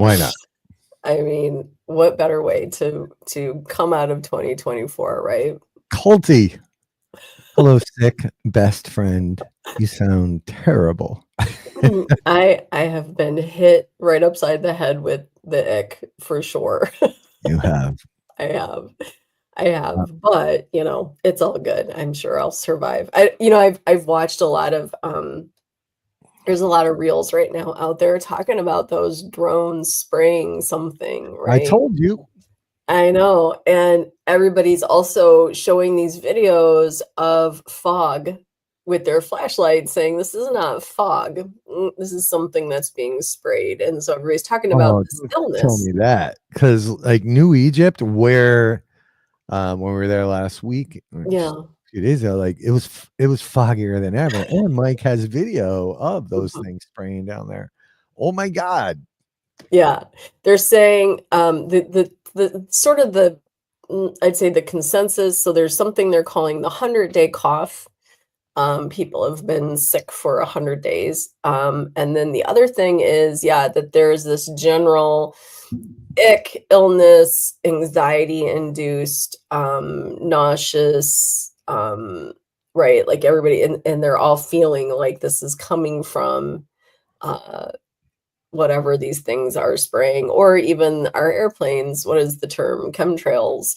Why not? I mean, what better way to come out of 2024, right? Colty. Hello, sick best friend. You sound terrible. I have been hit right upside the head with the ick for sure. You have. I have. I Uh, have, but, it's all good. I'm sure I'll survive. I've watched a lot of, there's a lot of reels right now out there talking about those drones spraying something, I right? told you. I know, and everybody's also showing these videos of fog with their flashlights saying, "This is not fog. This is something that's being sprayed." And so everybody's talking about Oh, this don't tell illness. me that. Because like New Egypt, where when we were there last week, or just Yeah. a few days ago, like it was foggier than ever. And Mike has video of those Mhm. things spraying down there. Oh my God. Yeah. They're saying, the sort of the I'd say the consensus, so there's something they're calling the 100-day cough. People have been sick for 100 days. And then the other thing is, yeah, that there's this general ick, illness, anxiety induced, nauseous, right? Like everybody, and they're all feeling like this is coming from uh, whatever these things are spraying, or even our airplanes. What is the term? Chemtrails.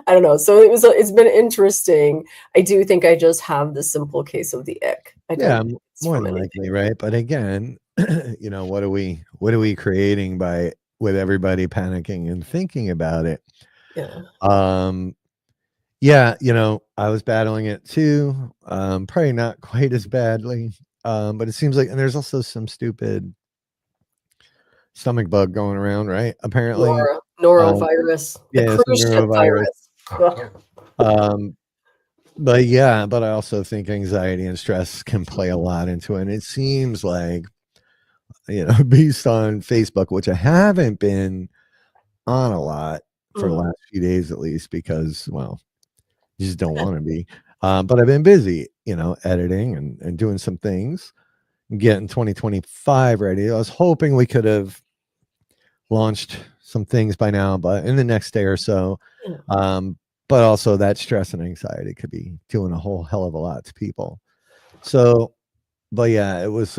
I don't know. So it's been interesting. I do think I just have the simple case of the ick. I don't Yeah, think it's more from than anything. likely, right? But again, what are we creating by with everybody panicking and thinking about it? Yeah. Um Yeah, I was battling it too. Probably not quite as badly. But it seems like, and there's also some stupid stomach bug going around, right? Apparently. Um, Norovirus, the yeah, some cruise ship neurovirus. virus. Ugh. Um, but yeah, but I also think anxiety and stress can play a lot into it. And it seems like, based on Facebook, which I haven't been on a lot for the Mm. last few days at least, because, well, you just don't want to be. But I've been busy, editing and doing some things, getting 2025 ready. I was hoping we could have launched some things by now, but in the next day or so. Yeah. Um, but also that stress and anxiety could be doing a whole hell of a lot to people. So, but yeah, it was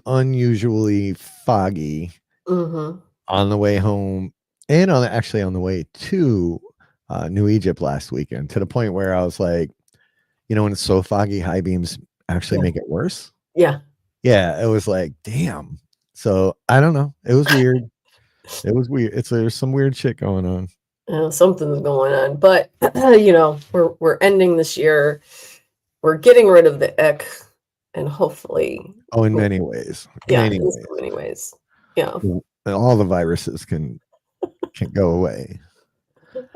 unusually foggy Mhm. on the way home and on the way to New Egypt last weekend, to the point where I was like, when it's so foggy, high beams actually Yeah. make it worse. Yeah. Yeah, it was like, damn. So I don't know. It was weird. It was weird. There's some weird shit going on. Something's going on, but we're ending this year. We're getting rid of the ick, and hopefully, Oh, in many ways. yeah, Many in so ways. many ways. Yeah. Yeah, and all the viruses can go away.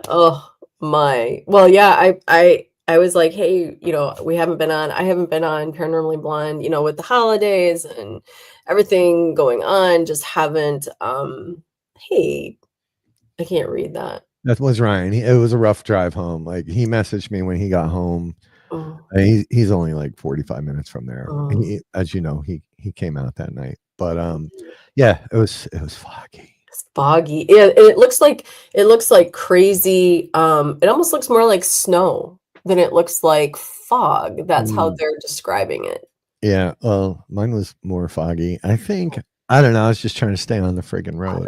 Oh my. Well, yeah, I was like, hey, I haven't been on Paranormally Blonde, with the holidays and everything going on, just haven't hey, I can't read that. That was Ryan. It was a rough drive home. Like, he messaged me when he got home. Oh, He's only like 45 minutes from there. oh. As you know, he came out that night. But yeah, it was foggy. It's foggy. Yeah, it looks like crazy. It almost looks more like snow than it looks like fog. That's how Mm. they're describing it. Yeah, well, mine was more foggy. I don't know, I was just trying to stay on the friggin' road.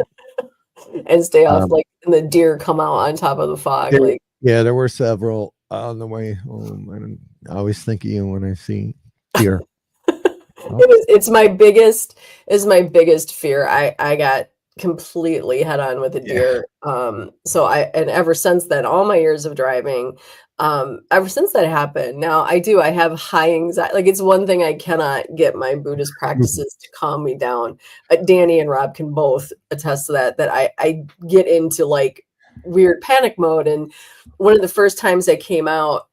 And stay off, Um, like, and the deer come out on top of the fog, there like, yeah, there were several on the way home, and I always think of you when I see deer. Oh, it's my biggest fear. I got completely head on with a yeah. deer. And ever since then, all my years of driving, ever since that happened, now I have high anxiety. Like, it's one thing I cannot get my Buddhist Mhm. practices to calm me down. Danny and Rob can both attest to that I get into like weird panic mode. And one of the first times I came out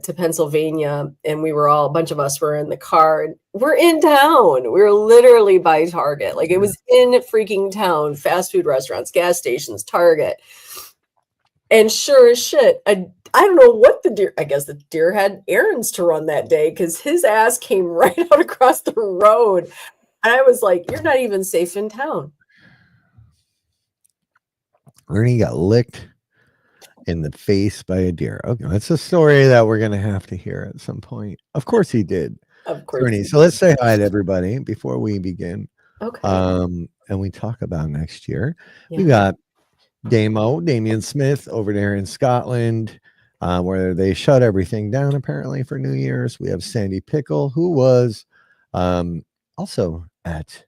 to Pennsylvania, and a bunch of us were in the car. And we're in town. We were literally by Target. Like, it was in freaking town, fast food restaurants, gas stations, Target. And sure as shit, I don't know what the deer, I guess the deer had errands to run that day because his ass came right out across the road. And I was like, you're not even safe in town. Ernie got licked in the face by a deer. Okay, that's a story that we're gonna have to hear at some point. Of course he did. Of course. Ernie. So let's say hi to everybody before we begin. Okay. And we talk about next year. Yeah. We got Damien Smith over there in Scotland, where they shut everything down apparently for New Year's. We have Sandy Pickle, who was also at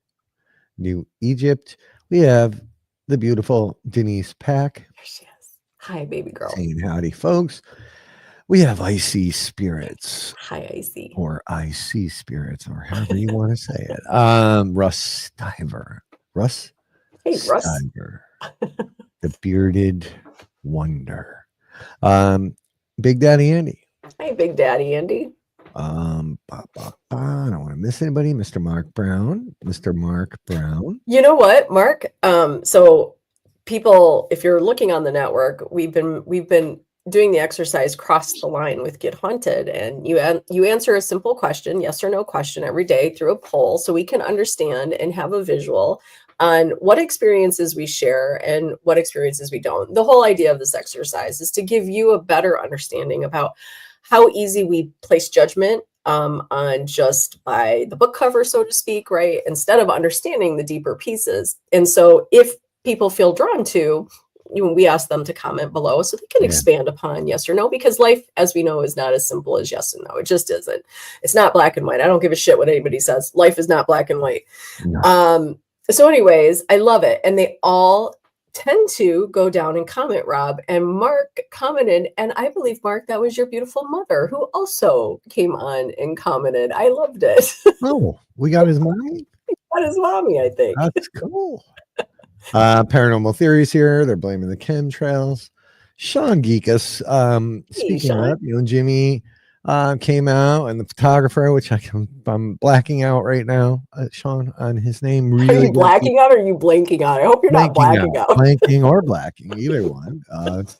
New Egypt. We have the beautiful Denise Pack. There she is. Hi, baby girl. Saying howdy, folks. We have Icy Spirits. Hi, Icy. Or Icy Spirits, or however you want to say it. Russ Stiver. Russ Hey, Russ. Stiver. The bearded wonder. Big Daddy Andy. Hey, Big Daddy Andy. I don't want to miss anybody. Mr. Mark Brown. Mr. Mark Brown. You know what, Mark? So people, if you're looking on the network, we've been doing the exercise Cross the Line with Get Haunted, and you answer a simple question, yes or no question, every day through a poll, so we can understand and have a visual on what experiences we share and what experiences we don't. The whole idea of this exercise is to give you a better understanding about how easy we place judgment on just by the book cover, so to speak, right? Instead of understanding the deeper pieces. And so if people feel drawn to, we ask them to comment below so they can expand upon yes or no, because life, as we know, is not as simple as yes and no. It just isn't. It's not black and white. I don't give a shit what anybody says. Life is not black and white. No. So anyways, I love it. And they all tend to go down and comment, Rob. And Mark commented, and I believe, Mark, that was your beautiful mother who also came on and commented. I loved it. Oh, we got his mommy? We got his mommy, I think. That's cool. Paranormal Theories here. They're blaming the chemtrails. Sean Geekus. Speaking of, Jimmy came out, and the photographer, which I'm blacking out right now, Sean, on his name. Really, are you blacking out or are you blanking out? I hope you're not blacking out. Blanking or blacking, either one.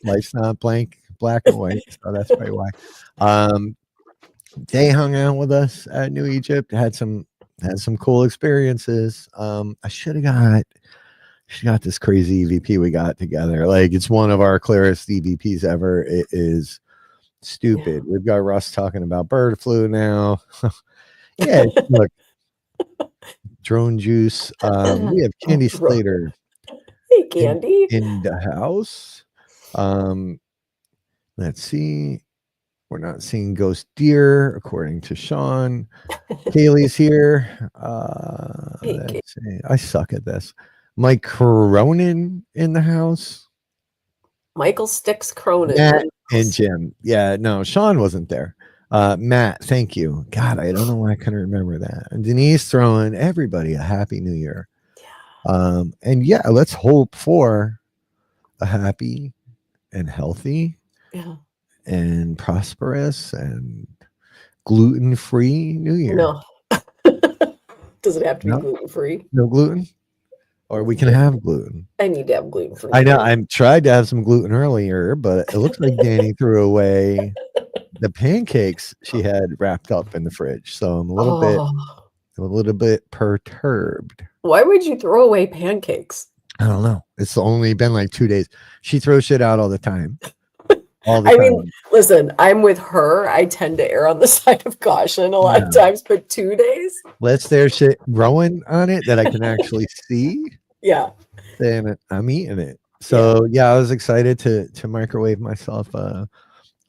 Life's not black and white, so that's probably why. They hung out with us at New Egypt, had some cool experiences. I should have got this crazy EVP we got together. Like, it's one of our clearest EVPs ever. It is stupid. We've got Russ talking about bird flu now. Yeah, look, drone juice. We have Candy Slater. Hey, Candy. In the house. Let's see. We're not seeing ghost deer, according to Sean. Kaylee's here. Let's see. I suck at this. Mike Cronin in the house. Michael Sticks Cronin. Matt and Jim. Yeah, no, Sean wasn't there. Matt, thank you. God, I don't know why I couldn't remember that. And Denise throwing everybody a happy new year. Yeah. And yeah, let's hope for a happy and healthy and prosperous and gluten-free new year. No. Does it have to be gluten-free? No gluten? Or we can have gluten. I need to have gluten-free. I know. I tried to have some gluten earlier, but it looks like Danny threw away the pancakes she had wrapped up in the fridge. So I'm a little bit perturbed. Why would you throw away pancakes? I don't know. It's only been like 2 days. She throws shit out all the time. I mean, listen, I'm with her. I tend to err on the side of caution a lot of times, but 2 days. Let's there's shit growing on it that I can actually see. Yeah. Then I'm eating it. So I was excited to microwave myself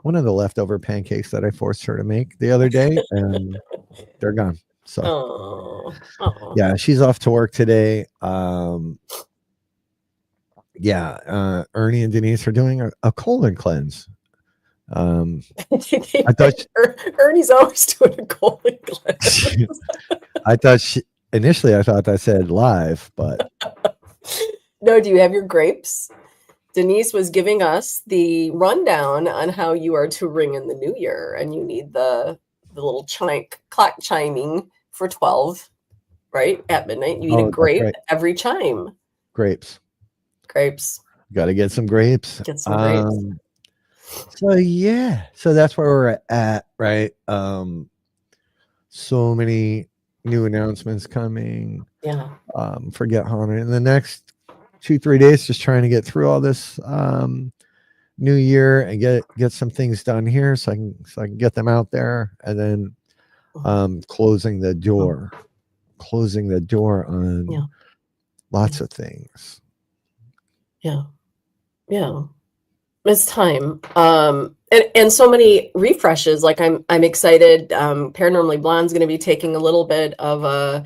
one of the leftover pancakes that I forced her to make the other day, and they're gone. So yeah, she's off to work today. Ernie and Denise are doing a colon cleanse. I thought Ernie's always doing a colon cleanse. I thought initially I thought that said live, but no. Do you have your grapes? Denise was giving us the rundown on how you are to ring in the new year, and you need the little clock chiming for 12, right at midnight. You eat a grape every chime. Grapes. Got to get some grapes. Get some grapes. So that's where we're at, right? So many new announcements coming. Yeah. Forget Haunted in the next 2-3 days. Just trying to get through all this new year and get some things done here, so I can get them out there, and then closing the door on Yeah. lots of things. Yeah. Yeah. It's time. And so many refreshes. Like I'm excited. Paranormally Blonde's going to be taking a little bit of a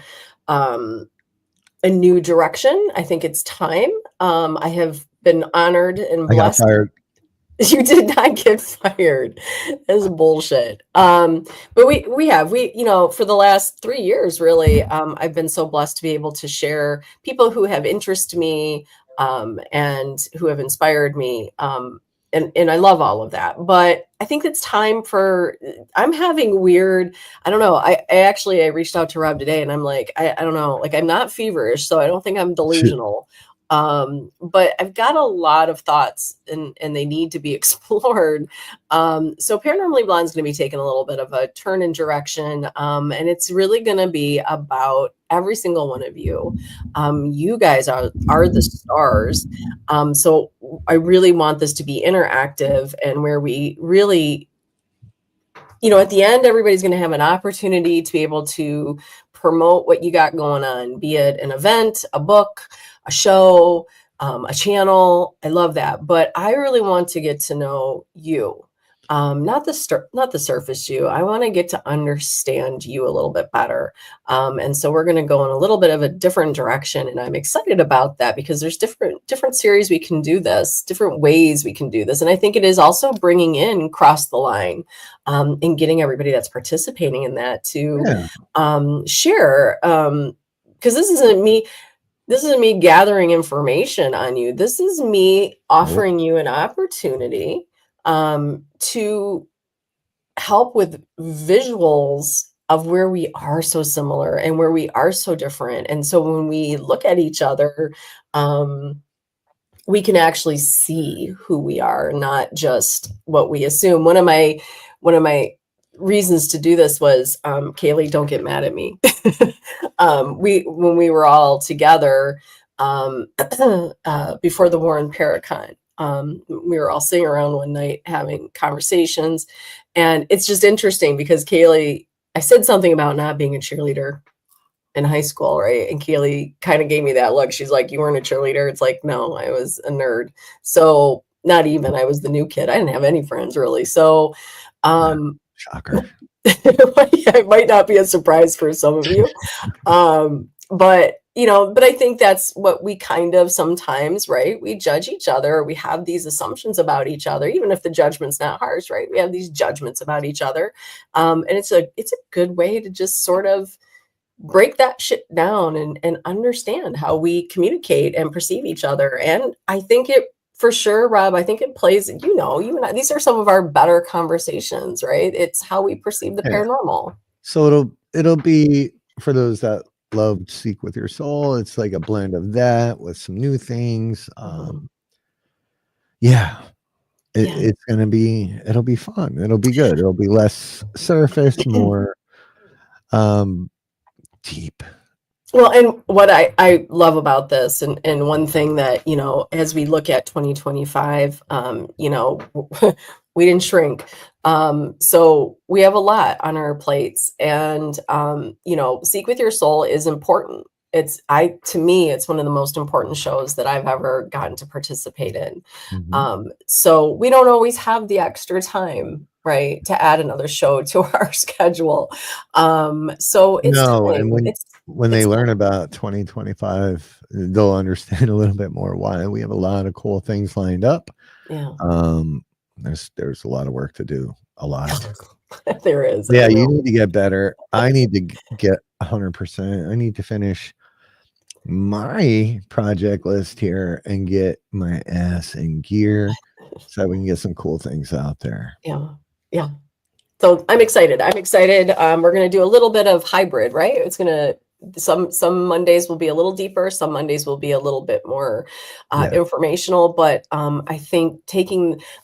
new direction. I think it's time. I have been honored and I got blessed. fired. You did not get fired. That's bullshit. But we, you know, for the last 3 years, really, I've been so blessed to be able to share people who have interested me, and who have inspired me. And I love all of that. But I think it's time for, I'm having weird, I don't know. I reached out to Rob today and I'm like, I don't know, like I'm not feverish, so I don't think I'm delusional. But I've got a lot of thoughts and they need to be explored. So Paranormally Blonde's going to be taking a little bit of a turn in direction. And it's really going to be about every single one of you. You guys are the stars. So I really want this to be interactive and where we really, you know, at the end, everybody's going to have an opportunity to be able to promote what you got going on, be it an event, a book, a show, a channel. I love that. But I really want to get to know you. Not the surface you. I want to get to understand you a little bit better. And so we're going to go in a little bit of a different direction. And I'm excited about that because there's different series we can do this, different ways we can do this. And I think it is also bringing in cross the line, and getting everybody that's participating in that to share. Because this isn't me gathering information on you. This is me offering you an opportunity to help with visuals of where we are so similar and where we are so different. And so when we look at each other, we can actually see who we are, not just what we assume. One of my reasons to do this was, Kaylee, don't get mad at me. When we were all together, before the war in Paracon, we were all sitting around one night having conversations, and it's just interesting because Kaylee, I said something about not being a cheerleader in high school, right? And Kaylee kind of gave me that look. She's like, "You weren't a cheerleader." It's like, no, I was a nerd. So not even, I was the new kid. I didn't have any friends really. So, shocker. It might not be a surprise for some of you. But I think that's what we kind of sometimes, right? We judge each other. We have these assumptions about each other, even if the judgment's not harsh, right? We have these judgments about each other. And it's a good way to just sort of break that shit down and understand how we communicate and perceive each other. And I think it, for sure, Rob, I think it plays, you and I, these are some of our better conversations, right? It's how we perceive the paranormal. So it'll be for those that love Seek with Your Soul. It's like a blend of that with some new things. It's gonna be, it'll be fun. It'll be good. It'll be less surface, more deep. Well, and what I love about this, and one thing that, as we look at 2025, we didn't shrink. So we have a lot on our plates, and, Seek with Your Soul is important. To me, it's one of the most important shows that I've ever gotten to participate in. So we don't always have the extra time, right, to add another show to our schedule. So it's time. When they learn about 2025, they'll understand a little bit more why we have a lot of cool things lined up. Yeah. There's a lot of work to do. A lot. There is. Yeah, you need to get better. I need to get 100%. I need to finish my project list here and get my ass in gear so we can get some cool things out there. Yeah. So I'm excited. We're going to do a little bit of hybrid, right? It's going to, some Mondays will be a little deeper. Some Mondays will be a little bit more informational, but I think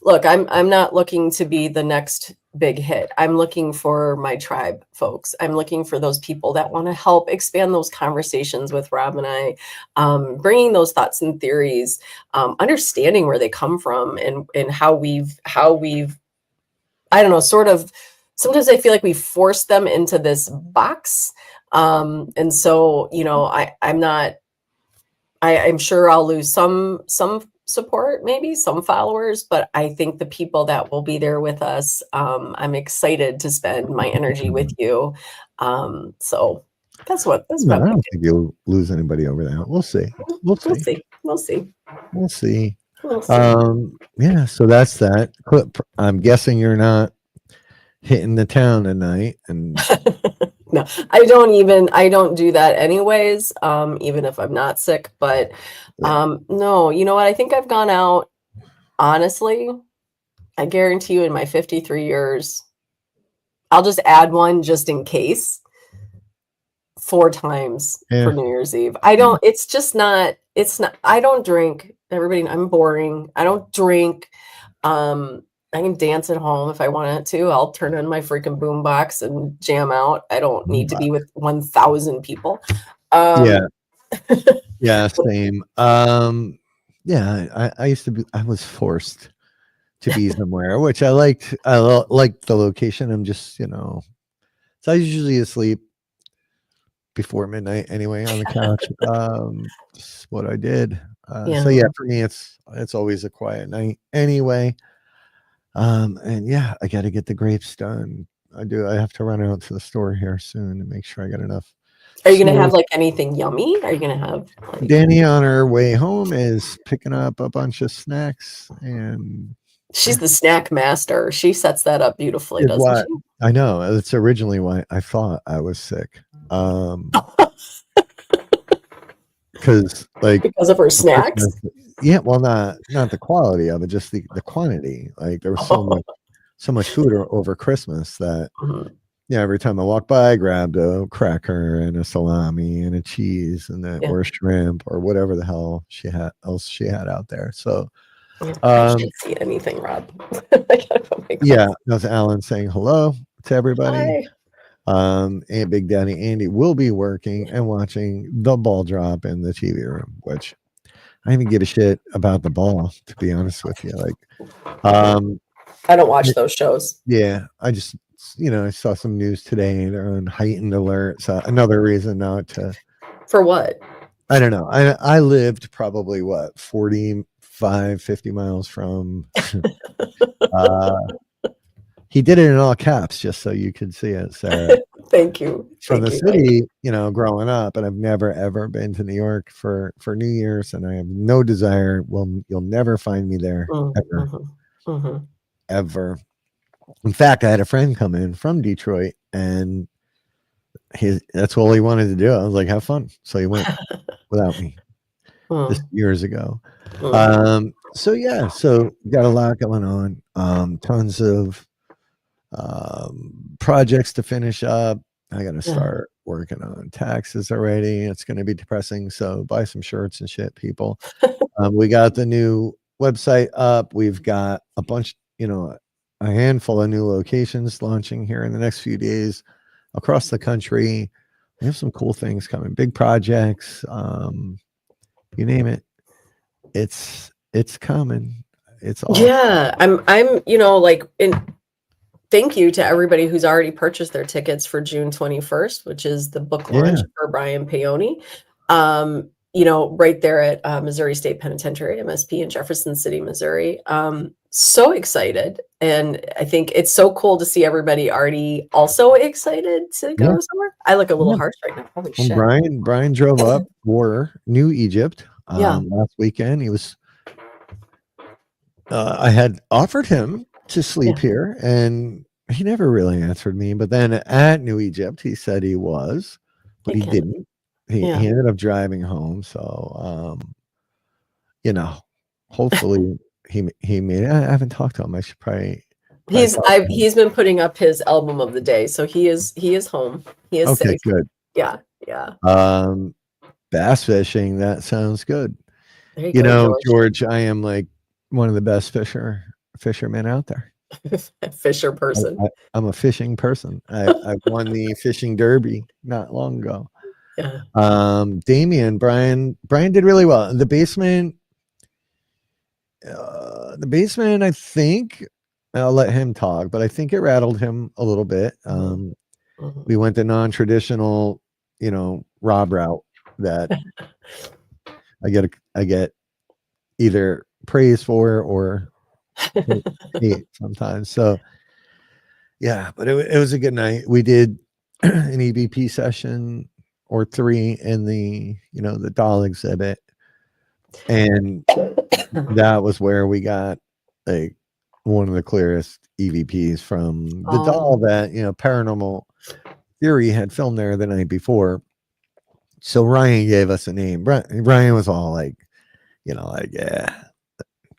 look, I'm not looking to be the next big hit. I'm looking for my tribe folks. I'm looking for those people that want to help expand those conversations with Rob and I, bringing those thoughts and theories, understanding where they come from, and how we've I don't know, sort of. Sometimes I feel like we force them into this box, and so I'm not. I'm sure I'll lose some support, maybe some followers, but I think the people that will be there with us, I'm excited to spend my energy with you. So that's No, what I I'm don't thinking. think you'll lose anybody over that. We'll see. We'll We'll see. see. We'll see. We'll see. We'll see. Yeah, so that's that. I'm guessing you're not hitting the town tonight and No, I don't do that anyways, even if I'm not sick, but yeah. no, you know what? I think I've gone out, honestly, I guarantee you in my 53 years, I'll just add one just in case, 4 times Yeah. for New Year's Eve. I don't it's not I don't drink. Everybody, I'm boring. I don't drink. I can dance at home if I wanted to. I'll turn on my freaking boombox and jam out. I don't need to be with 1,000 people. Yeah. Um, Yeah, same. Yeah, I was forced to be somewhere, which I liked. Liked the location. I'm just, so I was usually asleep before midnight anyway on the couch. Just what I did. So yeah. yeah, for me it's always a quiet night anyway. And yeah, I got to get the grapes done. I do. I have to run out to the store here soon to make sure I got enough Are you gonna have smoke. like anything yummy? Are you gonna have like Danny on her way home is picking up a bunch of snacks and she's yeah, the snack master. She sets that up beautifully, is doesn't what she? I know. It's originally why I thought I was sick. Because like Because of her for snacks? Christmas, yeah, well, not the quality of it, just the quantity. Like there was so much food over Christmas that Mhm. yeah, every time I walked by, I grabbed a cracker and a salami and a cheese and then Yeah. or shrimp or whatever the hell she had out there. So Yeah, I um can't see anything, Rob. I gotta put my yeah, glasses. that's Alan saying hello to everybody. Hi. And Big Daddy Andy will be working and watching the ball drop in the TV room, which I don't even give a shit about the ball, to be honest with you. Like, um, I don't watch those shows. yeah, I just, I saw some news today. They're on heightened alert. So another reason not to, For what? I don't know. I lived probably what, 45, 50 miles from, uh, he did it in all caps just so you could see it, Sarah. Thank you. From Thank the you, Mike. city, growing up, and I've never ever been to New York for New Year's, and I have no desire. Well, you'll never find me there ever, Mhm. Mhm. ever. In fact, I had a friend come in from Detroit, and that's all he wanted to do. I was like, "Have fun," so he went without me. This Mm. years ago. Mm. So yeah, so got a lot going on. Tons of projects to finish up. I got to Yeah. start working on taxes already. It's going to be depressing. So buy some shirts and shit, people. We got the new website up. We've got a bunch, a handful of new locations launching here in the next few days across the country. We have some cool things coming, big projects. You name it. It's coming. It's awesome. Yeah, I'm, like, thank you to everybody who's already purchased their tickets for June 21st, which is the book launch Yeah. for Brian Paoni. Right there at Missouri State Penitentiary, MSP in Jefferson City, Missouri. So excited. And I think it's so cool to see everybody already also excited to Yeah. go somewhere. I look a little Yeah. harsh right now. Holy When shit. Brian drove up for New Egypt Yeah. last weekend, I had offered him to Yeah. sleep here, and he never really answered me. But then at New Egypt, he said he was, but I he can. didn't. He Yeah. ended up driving home. So, hopefully he made it. I haven't talked to him. I should probably talk to him. He's been putting up his album of the day. So he is home. He is Okay, safe. good. Yeah. Yeah. Um, Bass fishing. That sounds good. There you go, George. George, I am like one of the best fishermen out there. Fisher person. I'm a fishing person. I won the fishing derby not long ago. Yeah. Damien, Brian did really well. The basement, I think I'll let him talk, but I think it rattled him a little bit. We went the non-traditional, Rob route that I get either praise for or hate sometimes. So yeah, but it was a good night. We did an EVP session or 3 in the doll exhibit, and that was where we got like one of the clearest EVPs from the doll that Paranormal Theory had filmed there the night before. So Ryan gave us a name. Ryan was all like, yeah,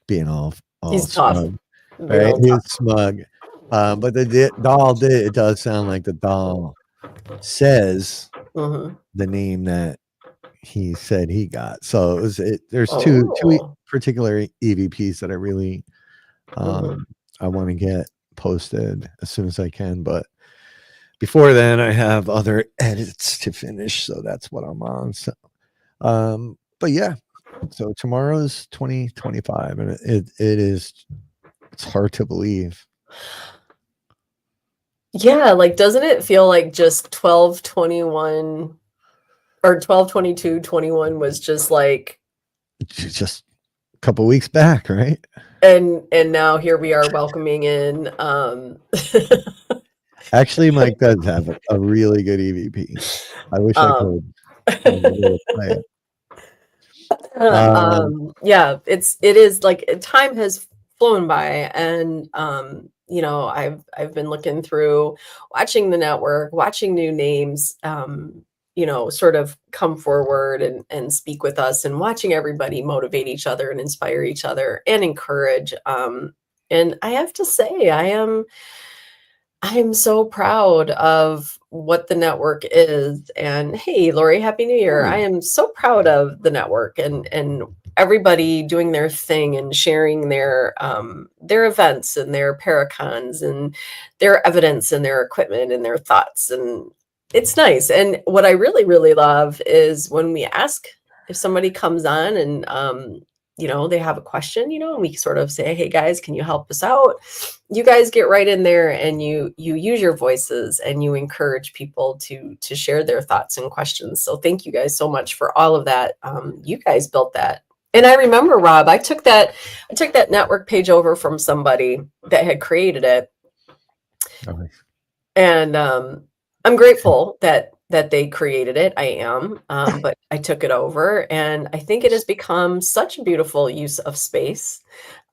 being all He's tough. smug, right? He was smug. But the doll it does sound like the doll says the name that he said he got. So there's two particular EVPs that I really I want to get posted as soon as I can, but before then I have other edits to finish, so that's what I'm on. So but yeah, so tomorrow's 2025 and it's hard to believe. Yeah, like doesn't it feel like just 12/21 or 12/22/21 was just like just a couple weeks back, right? And now here we are welcoming in Actually, Mike does have a really good EVP. I wish I could play it. Yeah, it is like time has flown by, and I've been looking through, watching the network, watching new names sort of come forward and speak with us, and watching everybody motivate each other and inspire each other and encourage. And I have to say, I am so proud of what the network is. And hey, Lori, Happy New Year. I am so proud of the network and everybody doing their thing and sharing their events and their paracons and their evidence and their equipment and their thoughts. And it's nice. And what I really, really love is when we ask if somebody comes on and, they have a question, and we sort of say, hey guys, can you help us out? You guys get right in there and you use your voices and you encourage people to share their thoughts and questions. So thank you guys so much for all of that. You guys built that. And I remember, Rob, I took that network page over from somebody that had created it. Okay. And I'm grateful that they created it. I am, but I took it over, and I think it has become such a beautiful use of space.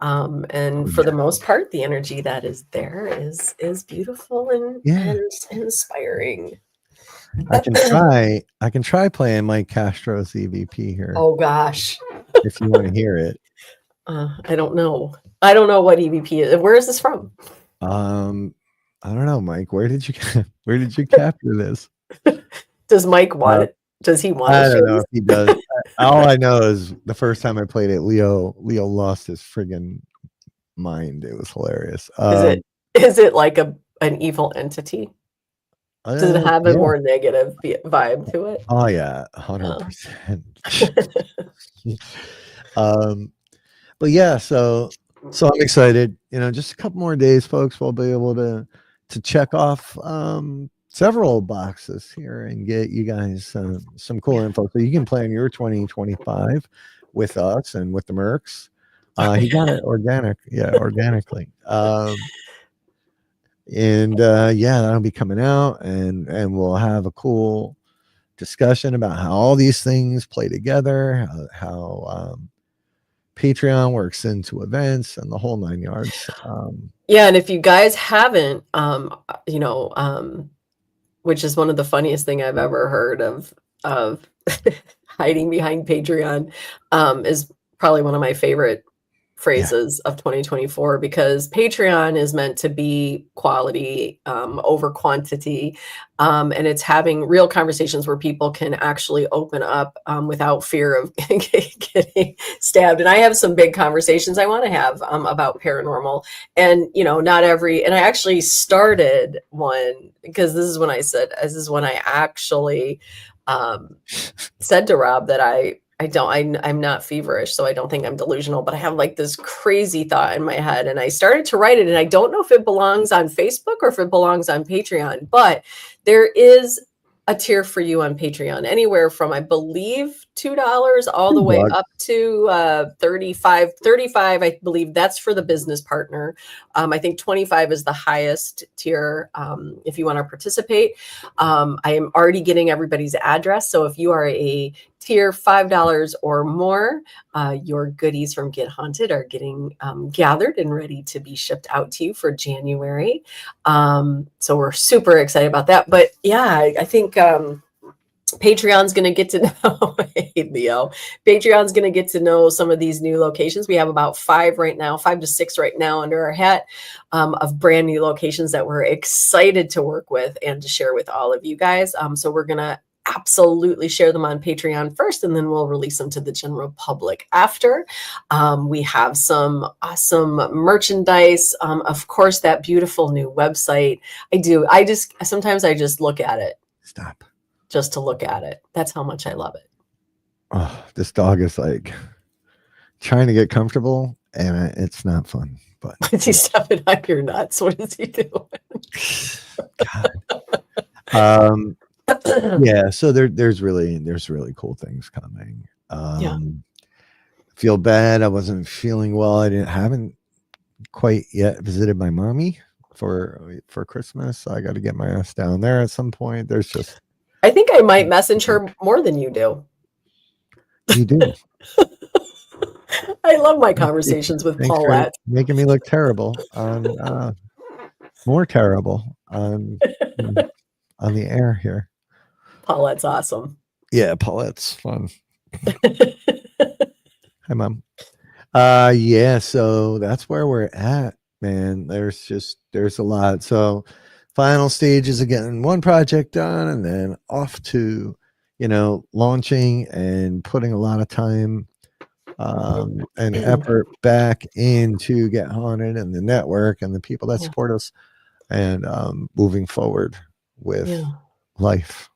And for the most part, the energy that is there is beautiful and inspiring. I can try playing Mike Castro's EVP here. Oh gosh, if you want to hear it. I don't know what EVP is. Where is this from? I don't know, Mike. Where did you capture this? Does Mike want it? Does he want it? I don't know if he does. All I know is the first time I played it, Leo lost his friggin' mind. It was hilarious. Is it like an evil entity? Does it have a more negative vibe to it? Oh yeah, 100%. But yeah, so I'm excited. Just a couple more days, folks. We'll be able to check off several boxes here and get you guys some cool info, so you can plan your 2025 with us and with the Mercs. He got it organically. And that'll be coming out, and we'll have a cool discussion about how all these things play together, how Patreon works into events and the whole 9 yards. And if you guys haven't, which is one of the funniest thing I've ever heard of hiding behind Patreon, is probably one of my favorite phrases of 2024, because Patreon is meant to be quality over quantity, and it's having real conversations where people can actually open up without fear of getting stabbed. And I have some big conversations I want to have about paranormal, and not every. And I actually started one because this is when I actually said to Rob that I'm not feverish, so I don't think I'm delusional, but I have like this crazy thought in my head, and I started to write it, and I don't know if it belongs on Facebook or if it belongs on Patreon, but there is a tier for you on Patreon, anywhere from, I believe, $2 all the way up to 35. I believe that's for the business partner. I think 25 is the highest tier if you want to participate. I am already getting everybody's address, so if you are a tier $5 or more, your goodies from Get Haunted are getting gathered and ready to be shipped out to you for January. So we're super excited about that. But yeah, I think Patreon's going to get to know, hey, Leo, Patreon's going to get to know some of these new locations. We have about 5 to 6 right now under our hat of brand new locations that we're excited to work with and to share with all of you guys. So we're going to absolutely share them on Patreon first, and then we'll release them to the general public after. We have some awesome merchandise. Of course, that beautiful new website. Sometimes I just look at it. Stop. Just to look at it. That's how much I love it. Oh, this dog is like trying to get comfortable, and it's not fun. But is he stepping on your nuts? What is he doing? God. Yeah, so there's really cool things coming. Feel bad I wasn't feeling well. I haven't quite yet visited my mommy for Christmas, so I got to get my ass down there at some point. I think I might message her more than you do. You do. I love my conversations with Paulette. Making me look terrible more terrible on the air here. Paulette's awesome. Yeah, Paulette's fun. Hi, Mom. Yeah, so that's where we're at, man. There's a lot. So final stages of getting one project done, and then off to, launching and putting a lot of time and effort back into Get Haunted and the network and the people that support us, and moving forward with life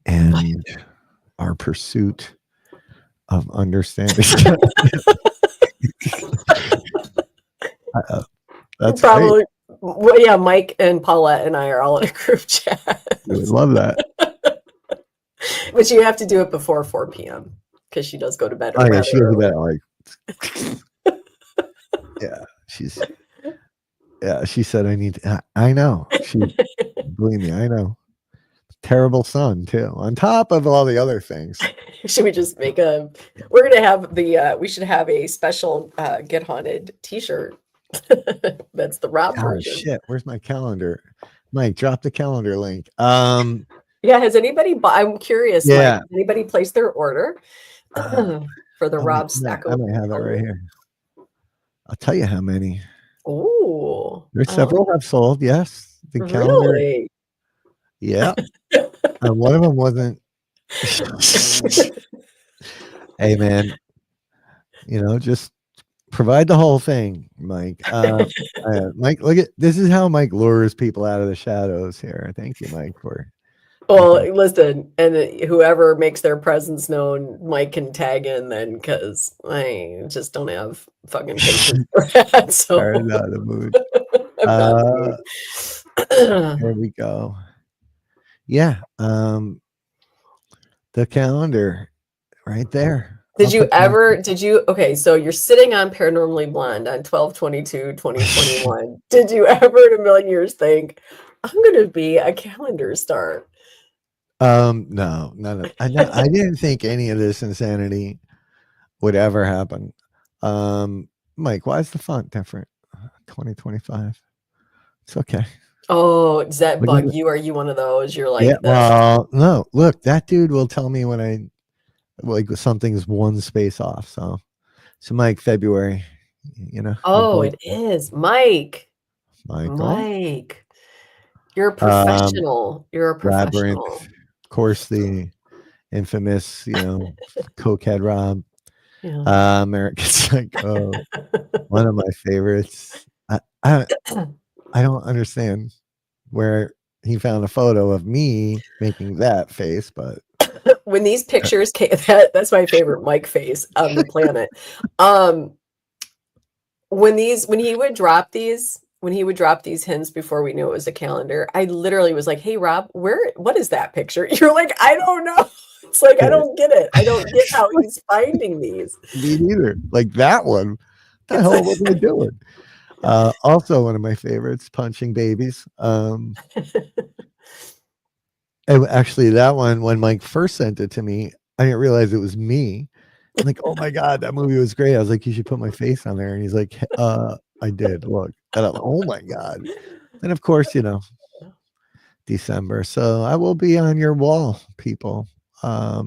and our pursuit of understanding. That's probably great. Well, yeah, Mike and Paulette and I are all in a group chat. We would love that. But you have to do it before 4 p.m. because she does go to bed. Oh, yeah, she goes to bed she said I need to, I know. Believe me, I know. Terrible son too, on top of all the other things. Should we just make we should have a special Get Haunted t-shirt. That's the Rob version. Shit, where's my calendar? Mike, drop the calendar link. Has anybody I'm curious, Mike, has anybody placed their order for the Rob stack? I might have it right here. I'll tell you how many. Oh, there's several have sold. Yes, the calendar. Really? Yeah. One of them wasn't. Hey, man, just provide the whole thing, Mike. Mike, look at this is how Mike lures people out of the shadows here. Thank you, Mike, for. Well, listen, and whoever makes their presence known, Mike can tag in then, because I just don't have fucking patience for that. So I'm not in the mood. There we go. Yeah, the calendar right there. Okay, so you're sitting on Paranormally Blonde on 12/22/2021. Did you ever in a million years think, I'm going to be a calendar star? No, none of. I didn't think any of this insanity would ever happen. Mike, why is the font different? 2025. It's okay. Oh, does that bug you? Are you one of those? You're like, well, no. Look, that dude will tell me when something's one space off. So So, Mike, February, we're Oh, both it is. Mike. Michael. Mike. You're a Um, professional. You're a Labyrinth, professional. of course, the infamous, cokehead Rob. Yeah. American Psycho, one of my favorites. I don't understand where he found a photo of me making that face, but When these pictures came, that's my favorite Mike face on the planet. When he would drop these hints before we knew it was a calendar, I literally was like, "Hey Rob, what is that picture?" You're like, "I don't know." It's like, I don't get it. I don't get how he's finding these. me neither. Like that one, what the It's hell was I doing? Also, one of my favorites, Punching Babies. Actually, that one, when Mike first sent it to me, I didn't realize it was me. I'm like, oh my God, that movie was great. I was like, you should put my face on there. And he's like, I did. Look. And I'm like, oh my God. And of course, December. So I will be on your wall, people. I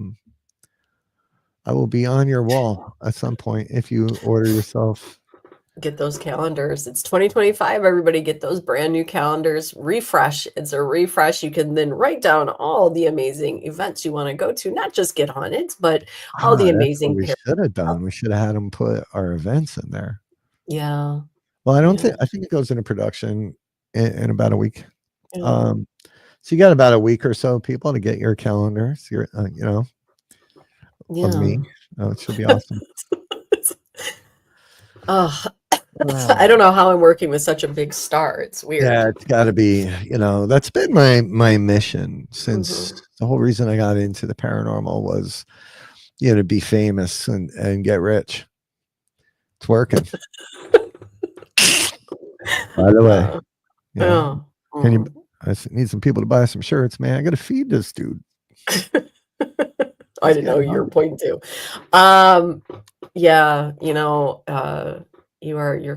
will be on your wall at some point if you order yourself. Get those calendars. It's 2025. Everybody get those brand new calendars. Refresh. It's a refresh. You can then write down all the amazing events you want to go to, not just Get Haunted, but all the That's what amazing we should have done. We should have had them put our events in there. Yeah. Well, Yeah. I think it goes into production in about a week. Yeah. So you got about a week or so, people, to get your calendars, of Yeah. me. Oh, it should be awesome. Oh, I don't know how I'm working with such a big star. It's weird. Yeah, it's got to be. That's been my mission since the whole reason I got into the paranormal was, to be famous and get rich. It's working. By the way, Oh. can you? I need some people to buy some shirts, man. I got to feed this dude. I didn't know you were pointing to. Yeah, you're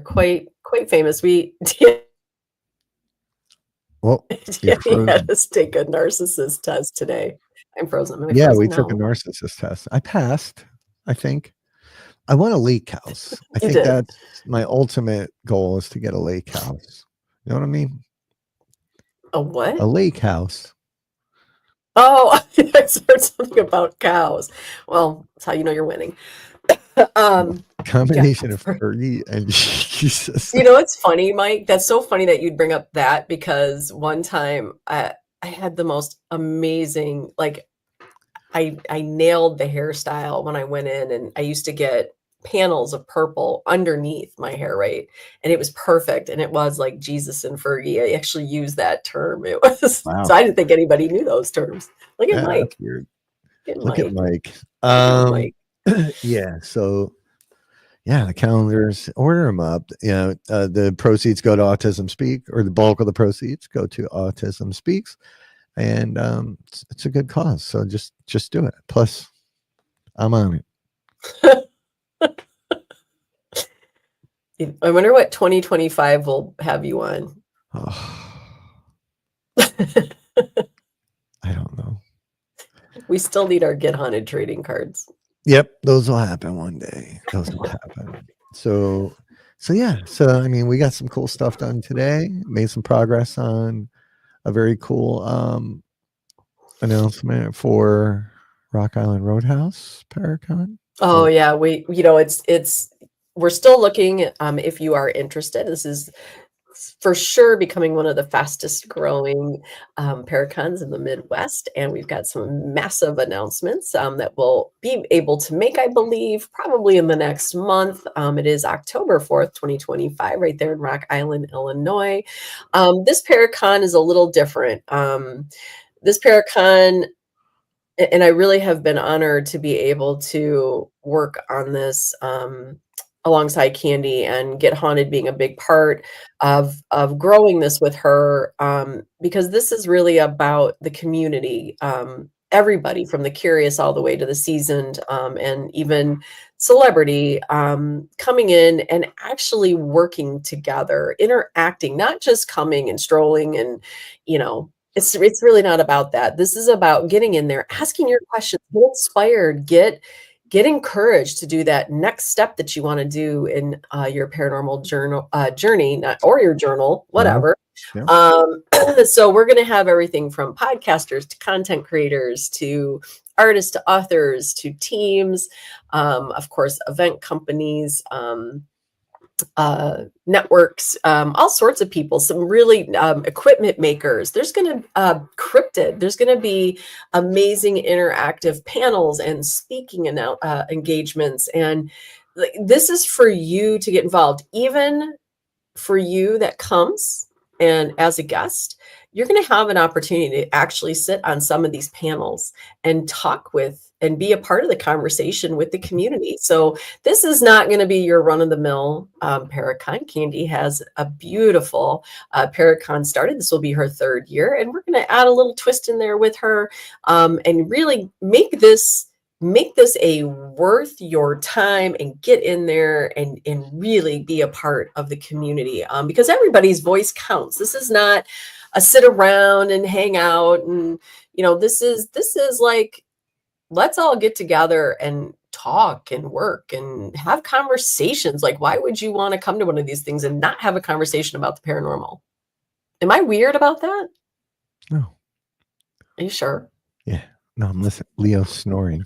quite famous. Well, you're Danny had frozen. us take a narcissist test today. I'm frozen. Am I Yeah, we frozen? took a No. narcissist test. I passed, I think. I want a lake house. I You think did. that's my ultimate goal is to get a lake house. You know what I mean? A what? A lake house. Oh, I heard something about cows. Well, that's how you know you're winning. Combination of Fergie and Jesus. You know, it's funny, Mike. That's so funny that you'd bring up that because one time I had the most amazing, like, I nailed the hairstyle when I went in, and I used to get panels of purple underneath my hair, right? And it was perfect, and it was like Jesus and Fergie. I actually used that term. It was Wow. so I didn't think anybody knew those terms. Look at Yeah, Mike. that's weird. Look at Look at Mike. Mike. Mike. Yeah, so the calendars, order them up. The proceeds go to Autism Speak, or the bulk of the proceeds go to Autism Speaks, and it's a good cause. So just do it. Plus, I'm on it. I wonder what 2025 will have you on. Oh, I don't know. We still need our Get Haunted trading cards. Yep, those will happen one day. Those will happen. So yeah. So I mean, we got some cool stuff done today. Made some progress on a very cool announcement for Rock Island Roadhouse Paracon. Oh So yeah, it's we're still looking. If you are interested, this is for sure becoming one of the fastest growing Paracons in the Midwest, and we've got some massive announcements that we'll be able to make, I believe, probably in the next month. It is October 4th, 2025, right there in Rock Island, Illinois. This Paracon is a little different. This Paracon, and I really have been honored to be able to work on this alongside Candy and Get Haunted being a big part of growing this with her, because this is really about the community, everybody from the curious all the way to the seasoned, and even celebrity, coming in and actually working together, interacting, not just coming and strolling and, it's really not about that. This is about getting in there, asking your questions, get inspired, get get encouraged to do that next step that you want to do in your paranormal journey, or your journal, Yeah. whatever. Yeah. So we're going to have everything from podcasters to content creators to artists to authors to teams, of course, event companies, networks, all sorts of people, some really equipment makers. There's going to cryptid. There's going to be amazing interactive panels and speaking engagements. And this is for you to get involved, even for you that comes and as a guest, you're going to have an opportunity to actually sit on some of these panels and talk with and be a part of the conversation with the community. So this is not going to be your run-of-the-mill Paracon. Candy has a beautiful Paracon started. This will be her 3rd year, and we're going to add a little twist in there with her, and really make this a worth your time, and get in there and really be a part of the community, because everybody's voice counts. This is not a sit around and hang out, and this is like, let's all get together and talk and work and have conversations. Like, why would you want to come to one of these things and not have a conversation about the paranormal? Am I weird about that? No. Are you sure? Yeah. No, I'm listening. Leo snoring.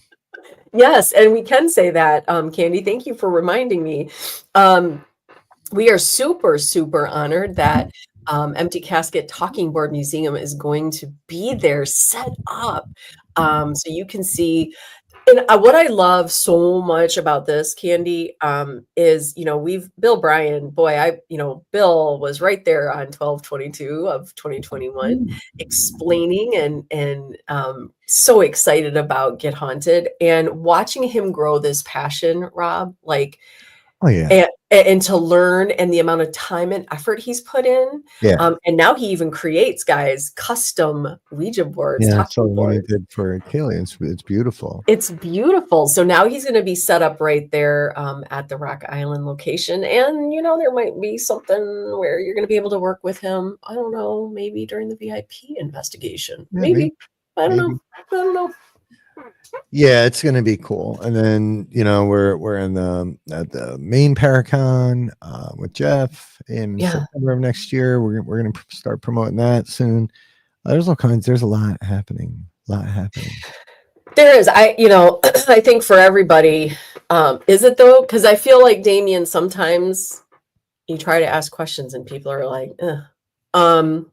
Yes, and we can say that, Candy. Thank you for reminding me. We are super, super honored that Empty Casket Talking Board Museum is going to be there, set up, so you can see. And what I love so much about this, Candy, is, Bill Bryan, Bill was right there on 12/22 of 2021, explaining and so excited about Get Haunted, and watching him grow this passion, Rob, like, Oh yeah. and to learn, and the amount of time and effort he's put in. Yeah. And now he even creates, guys, custom Ouija boards, Yeah. So talking what he boards. did for Kaylee, it's beautiful. It's beautiful. So now he's going to be set up right there at the Rock Island location. And, there might be something where you're going to be able to work with him. I don't know, maybe during the VIP investigation. Yeah, maybe. I don't maybe. know. I don't know. Yeah, it's gonna be cool. And then we're in at the main Paracon with Jeff in September of next year. We're gonna start promoting that soon. There's all kinds. There's a lot happening. There is. I think for everybody, is it though? Because I feel like, Damien, sometimes you try to ask questions and people are like, ugh.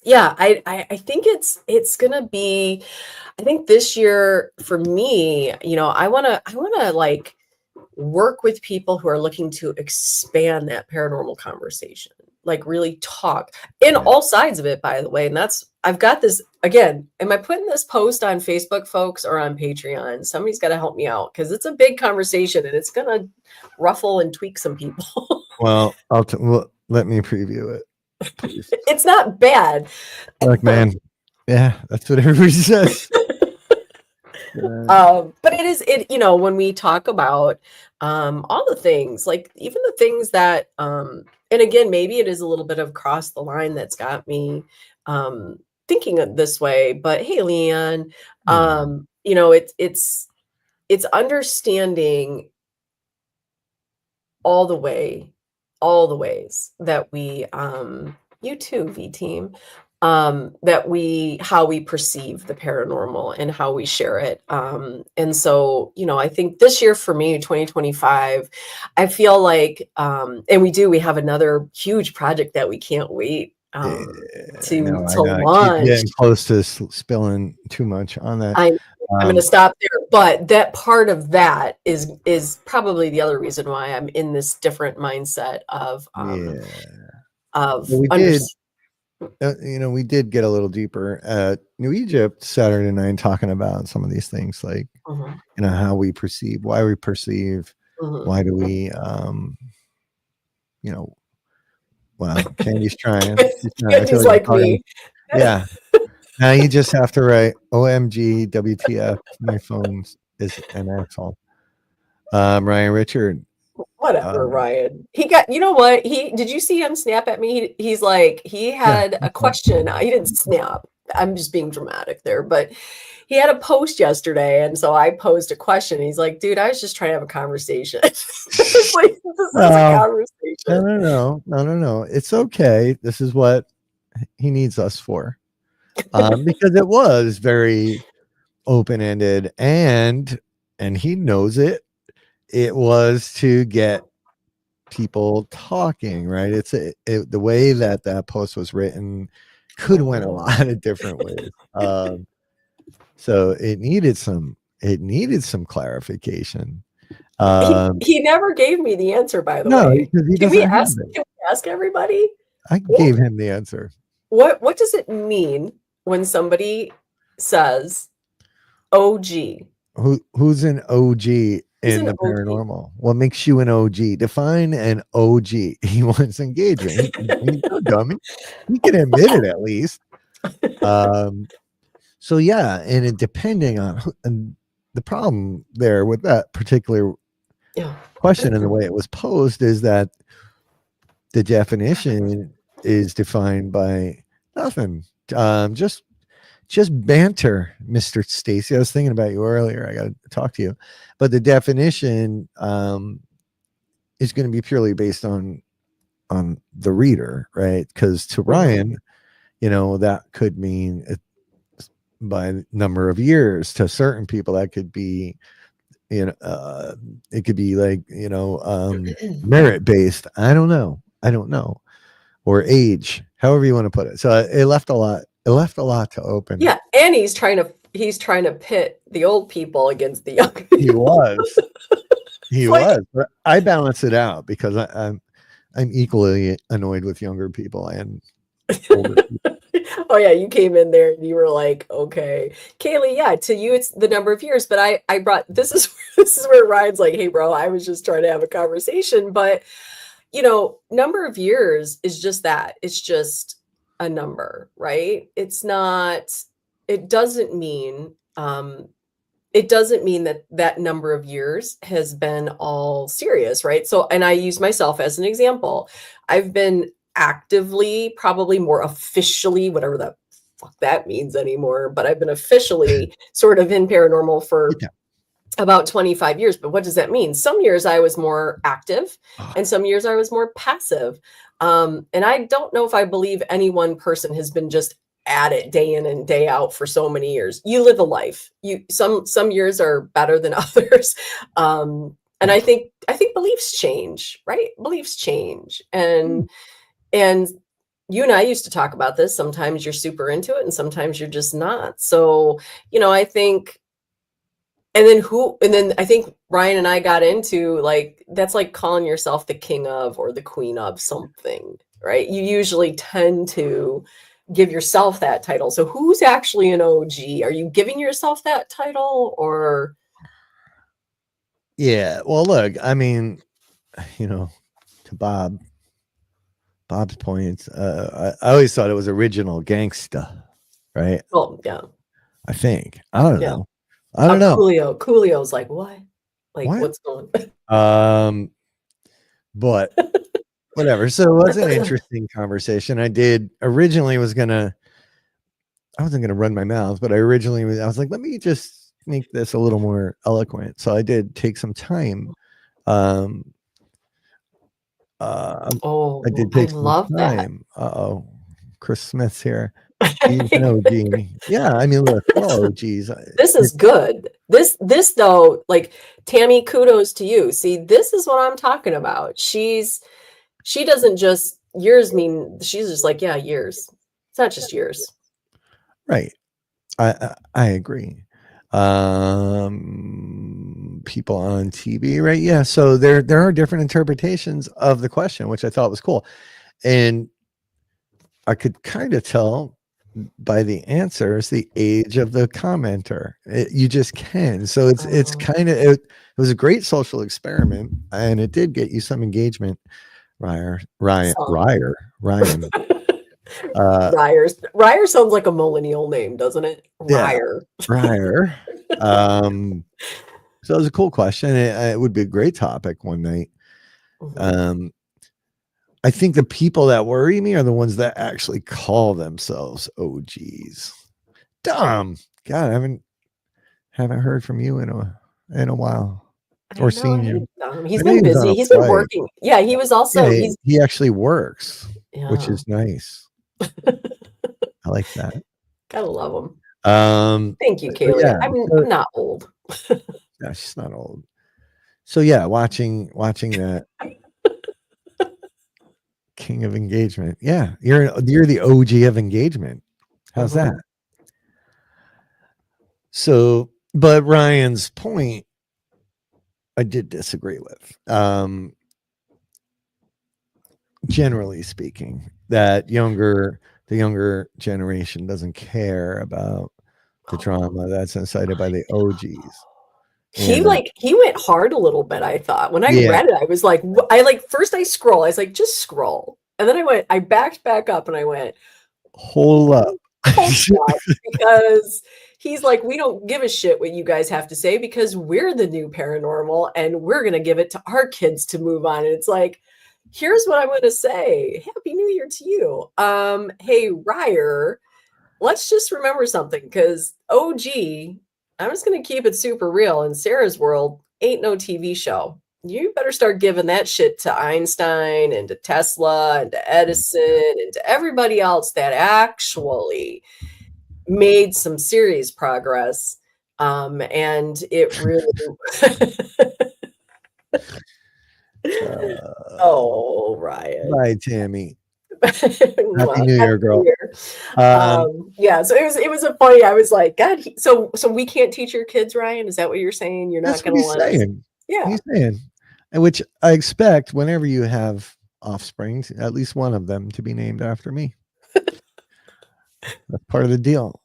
Yeah, I think it's gonna be. I think this year for me, I wanna like work with people who are looking to expand that paranormal conversation, like really talk in all sides of it, by the way. And I've got this again. Am I putting this post on Facebook, folks, or on Patreon? Somebody's got to help me out, because it's a big conversation and it's gonna ruffle and tweak some people. Well, let me preview it. Please. It's not bad. Look, man. Yeah, that's what everybody says. But when we talk about all the things, like even the things that and again, maybe it is a little bit of cross the line that's got me thinking of this way. But hey, Leanne, it's understanding all the ways that we you too, V team, how we perceive the paranormal and how we share it. And so, I think this year for me, 2025, I feel like, and we have another huge project that we can't wait to launch. Keep getting close to spilling too much on that. I'm going to stop there, but that part of that is probably the other reason why I'm in this different mindset of we did get a little deeper at New Egypt Saturday night, talking about some of these things, like how we perceive, why we perceive, why do we well, Candy's trying. Candy's like me. Yeah. Now you just have to write OMG WTF. My phone is an asshole. Ryan Richard. Whatever, Ryan. He got, what? Did you see him snap at me? He's like, he had a question. He didn't snap. I'm just being dramatic there, but he had a post yesterday, and so I posed a question. He's like, "Dude, I was just trying to have a conversation." It's like, this is a Well, conversation. no. It's okay. This is what he needs us for. Because it was very open-ended, and he knows it. It was to get people talking, right? The way that post was written could have went a lot of different ways. So it needed some clarification. He never gave me the answer, by the No, way. because he Can we doesn't have ask? it. Can we ask everybody? I gave him the answer. What does it mean when somebody says OG? Who's an OG Who's in an the OG? paranormal? What makes you an OG? Define an OG. He wants engagement. He's no dummy. He can admit it at least. So yeah, and it depending on and the problem there with that particular question and the way it was posed is that the definition is defined by nothing. Just banter, Mr. Stacy. I was thinking about you earlier. I got to talk to you, but the definition is going to be purely based on the reader, right? Because to Ryan, that could mean by number of years. To certain people, that could be, it could be like merit based. I don't know, or age, however you want to put it. So it left a lot. It left a lot to open. Yeah, and he's trying to pit the old people against the young people. He was. But I balance it out because I'm equally annoyed with younger people and older people. Oh yeah, you came in there and you were like, okay, Kaylee, yeah, to you it's the number of years, but I brought this is where Ryan's like, hey bro, I was just trying to have a conversation, but number of years is just that. It's just a number, right? It's not, it doesn't mean that number of years has been all serious, right? So, and I use myself as an example. I've been actively, probably more officially, whatever the fuck that means anymore, but I've been officially sort of in paranormal for about 25 years. But what does that mean? Some years I was more active and some years I was more passive. And I don't know if I believe any one person has been just at it day in and day out for so many years. You live a life. Some years are better than others. And I think beliefs change, right? Beliefs change. And you and I used to talk about this. Sometimes you're super into it and sometimes you're just not. So, I think, and then I think Ryan and I got into that's like calling yourself the king of or the queen of something, right? You usually tend to give yourself that title. So who's actually an OG? Are you giving yourself that title or? Yeah. Well, look, I mean, to Bob's points, I always thought it was original gangsta, right? Well, yeah. I think. I don't know. I don't know. Coolio's like, what? Like, what? What's going on? But whatever. So it was an interesting conversation. I wasn't gonna run my mouth, but I was like, let me just make this a little more eloquent. So I did take some time. I did take some time. Uh-oh. Chris Smith's here. He's an OG. Yeah, I mean, look, we're all OGs. This is good. This though, like Tammy, kudos to you. See, this is what I'm talking about. She doesn't just years mean. She's just like, yeah, years. It's not just years. Right. I agree. People on TV, right? Yeah. So there are different interpretations of the question, which I thought was cool, and I could kind of tell by the answers the age of the commenter. You just can. So it's kind of it was a great social experiment, and it did get you some engagement. Ryan. Ryer sounds like a millennial name, doesn't it? Ryer. So it was a cool question. It would be a great topic one night. I think the people that worry me are the ones that actually call themselves OGs. Dumb. God, I haven't heard from you in a while or I know. I seen hate you. him. He's I know been he was on busy. a He's been flight. working. Yeah, he was also. Yeah, He's he actually works, which yeah. is nice. I like that. Gotta love him. Um, Thank you, so Kaylee. yeah, I'm not old. no, she's not old. So yeah, watching that King of Engagement. Yeah, you're the OG of engagement. How's that? Mhm. So, but Ryan's point, I did disagree with. Generally speaking, that the younger generation doesn't care about the drama that's incited by the OGs. He And like he went hard a little bit, I thought. When I yeah, read it, I was like, I like first I scroll. I was like, just scroll. And then I backed back up and I went, hold up. hold up, because he's like, we don't give a shit what you guys have to say because we're the new paranormal and we're gonna give it to our kids to move on. And it's like, here's what I'm gonna say. Happy New Year to you. Hey Ryer, let's just remember something because OG, I'm just going to keep it super real. In Sarah's world, ain't no TV show. You better start giving that shit to Einstein and to Tesla and to Edison and to everybody else that actually made some serious progress. And it really. Oh, Ryan. Bye, Tammy. Happy Well, New happy Year, New girl. Year. Yeah, so it was a funny. I was like, God, so we can't teach your kids, Ryan. Is that what you're saying? You're not That's what going to he's let us? saying. Yeah. He's saying, and which I expect whenever you have offspring, at least one of them to be named after me. That's part of the deal.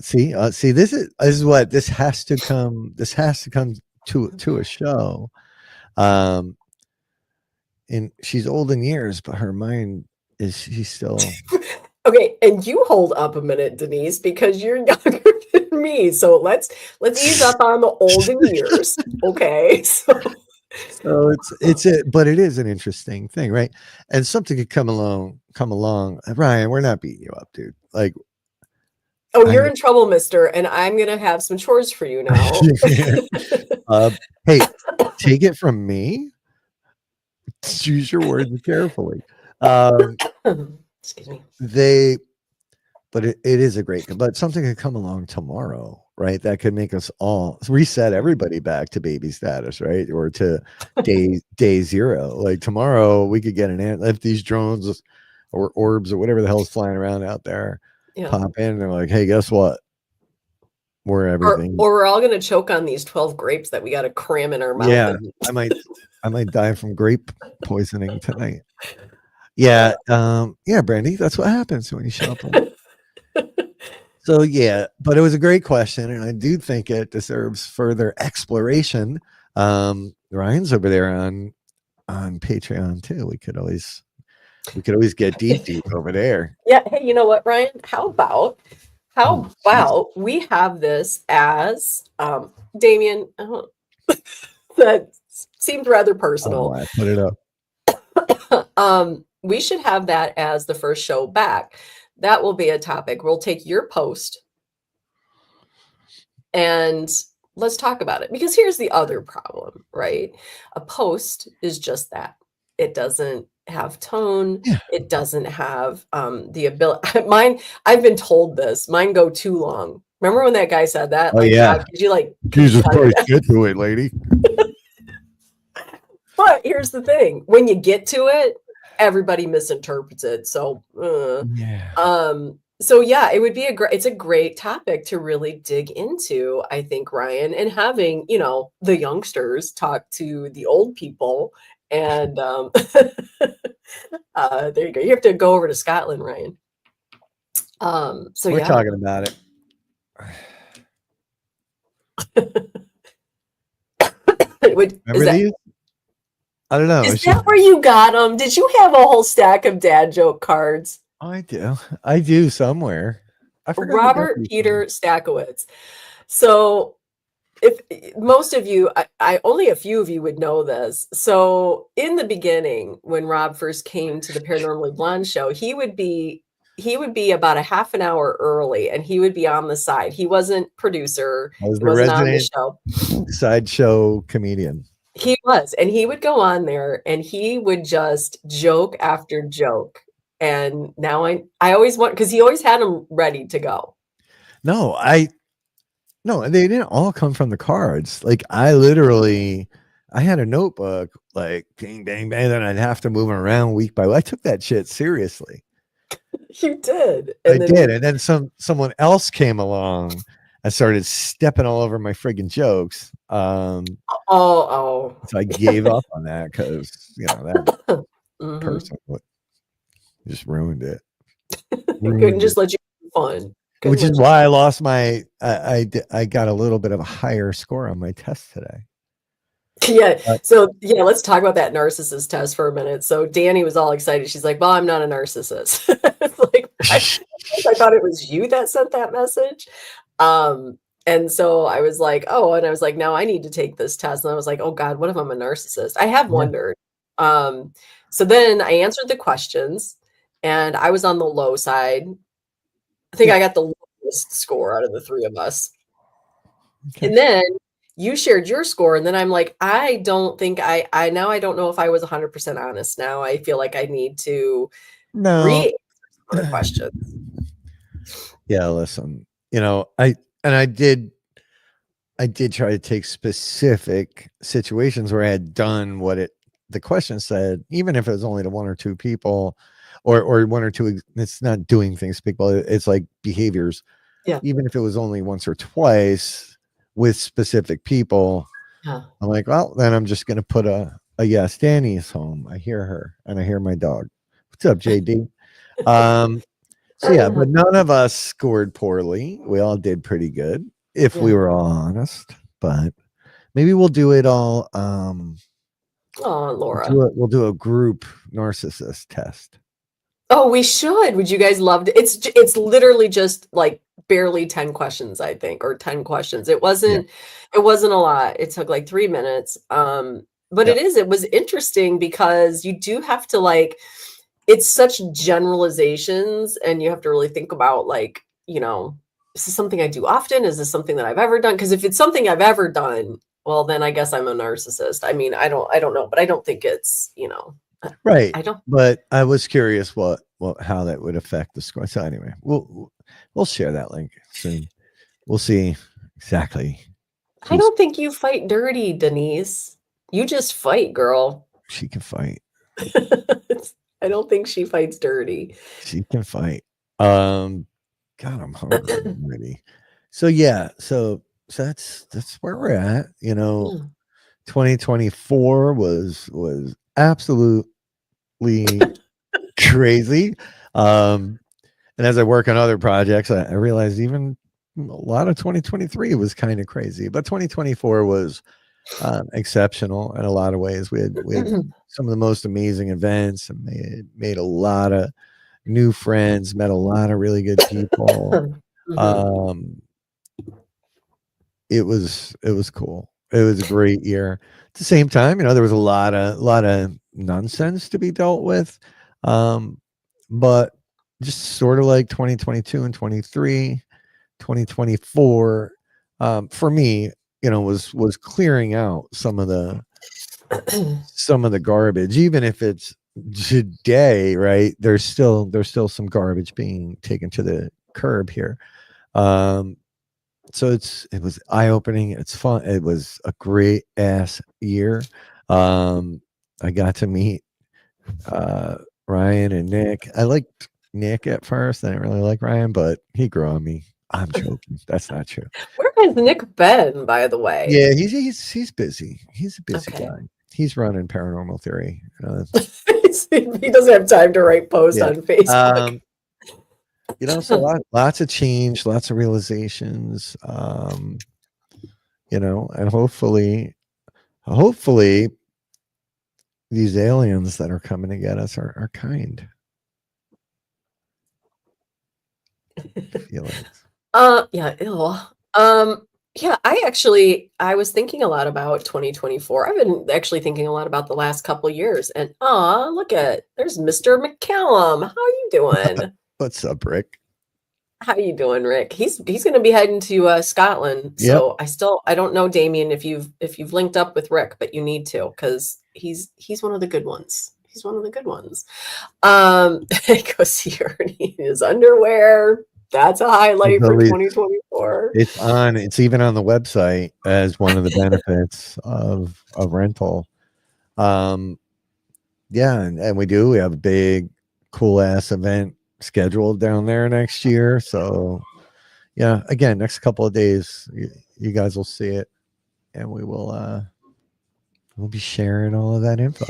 See, this is what this has to come to a show. Um, and she's old in years, but her mind she's still. Okay, and you hold up a minute, Denise, because you're younger than me. So let's ease up on the olden years. Okay. So but it is an interesting thing, right? And something could come along. Ryan, we're not beating you up, dude. Like, Oh, I you're in trouble, mister, and I'm gonna have some chores for you now. hey, take it from me. Choose your words carefully. Excuse me. But it is a great, but something could come along tomorrow, right? That could make us all reset everybody back to baby status, right? Or to day zero. Like tomorrow, we could get if these drones or orbs or whatever the hell's flying around out there pop in and they're like, hey, guess what? We're everything. Or we're all gonna choke on these 12 grapes that we got to cram in our mouth. Yeah, I might die from grape poisoning tonight. Yeah, yeah, Brandy, that's what happens when you show up. So yeah, but it was a great question, and I do think it deserves further exploration. Ryan's over there on Patreon too. We could always get deep over there. Yeah. Hey, you know what, Ryan? How about we have this as Damien? That seemed rather personal. Oh, I put it up. We should have that as the first show back. That will be a topic. We'll take your post and let's talk about it. Because here's the other problem, right? A post is just that. It doesn't have tone. Yeah. It doesn't have the ability. I've been told this. Mine go too long. Remember when that guy said that? Oh, yeah. God, could Jesus Christ, get to it, lady. But here's the thing. When you get to it, everybody misinterprets it. So, so yeah, it would be it's a great topic to really dig into, I think, Ryan, and having, the youngsters talk to the old people. And there you go. You have to go over to Scotland, Ryan. So we're talking about it. Remember these? I don't know. Is that where you got them? Did you have a whole stack of dad joke cards? I do somewhere. I forgot. Robert Peter Stakowitz. So if most of you, I only a few of you would know this. So in the beginning, when Rob first came to the Paranormally Blonde show, he would be about a half an hour early, and he would be on the side. He wasn't producer. I was He the wasn't on the resident show. sideshow comedian. He was, and he would go on there, and he would just joke after joke. And now I always want, because he always had them ready to go. No, they didn't all come from the cards. Like I literally, I had a notebook, like bang, bang, bang. Then I'd have to move them around week by week. I took that shit seriously. You did, I did, and then someone else came along and started stepping all over my friggin' jokes. Oh. So I gave up on that because that Mhm. person just ruined it. Couldn't just let you have fun. Which is why I lost my. I got a little bit of a higher score on my test today. Yeah. So yeah, let's talk about that narcissist test for a minute. So Danny was all excited. She's like, "Well, I'm not a narcissist." Like, I thought it was you that sent that message. And so I was like, "Oh," and I was like, "Now I need to take this test." And I was like, "Oh God, what if I'm a narcissist?" I have wondered. So then I answered the questions, and I was on the low side. I think I got the lowest score out of the three of us. Okay. And then you shared your score, and then I'm like, I don't think I now I don't know if I was 100% honest. Now I feel like I need to No. some of the questions. Yeah, listen. I did try to take specific situations where I had done what the question said, even if it was only to one or two people, or one or two. It's not doing things to people. It's like behaviors. Yeah. Even if it was only once or twice with specific people, I'm like, well, then I'm just going to put a yes. Danny is home. I hear her, and I hear my dog. What's up, JD? So yeah, but none of us scored poorly. We all did pretty good, if we were all honest. But maybe we'll do it all. Oh, Laura. We'll do a group narcissist test. Oh, we should. Would you guys love it? It's literally just like barely 10 questions, I think, or 10 questions. It wasn't a lot. It took like 3 minutes. But it was interesting because you do have to it's such generalizations, and you have to really think about is this something I do often? Is this something that I've ever done? Because if it's something I've ever done, well, then I guess I'm a narcissist. I mean, I don't know, but I don't think it's, right. I don't. But I was curious how that would affect the score. So anyway, we'll share that link soon. We'll see exactly. I don't think you fight dirty, Denise. You just fight, girl. She can fight. I don't think she fights dirty. She can fight. God, I'm hungry already. So yeah, so that's where we're at. 2024 was absolutely crazy. And as I work on other projects, I realized even a lot of 2023 was kind of crazy, but 2024 was exceptional in a lot of ways. We had some of the most amazing events, and made a lot of new friends, met a lot of really good people. It was cool. It was a great year. At the same time, there was a lot of nonsense to be dealt with. But just sort of like 2022 and 23, 2024, for me, was clearing out some of the garbage, even if it's today, right? There's still some garbage being taken to the curb here. So it was eye-opening. It's fun. It was a great ass year. I got to meet Ryan and Nick. I liked Nick at first. I didn't really like Ryan, but he grew on me. I'm joking. That's not true. Where has Nick been, by the way? Yeah, he's busy. He's a busy guy. He's running Paranormal Theory. He doesn't have time to write posts on Facebook. So lots of change, lots of realizations. And hopefully these aliens that are coming to get us are kind. Feelings. Yeah. Yeah, I was thinking a lot about 2024. I've been actually thinking a lot about the last couple years, and look at there's Mr. McCallum. How you doing? What's up, Rick? How you doing, Rick? He's going to be heading to Scotland. Yep. So I don't know, Damien, if you've linked up with Rick, but you need to because he's one of the good ones. He's one of the good ones. Go see Ernie in his underwear. That's a It's highlight at for least 2024. it's even on the website as one of the benefits of rental. Um, yeah, and we have a big cool ass event scheduled down there next year. So yeah, again, next couple of days, you guys will see it, and we'll be sharing all of that info.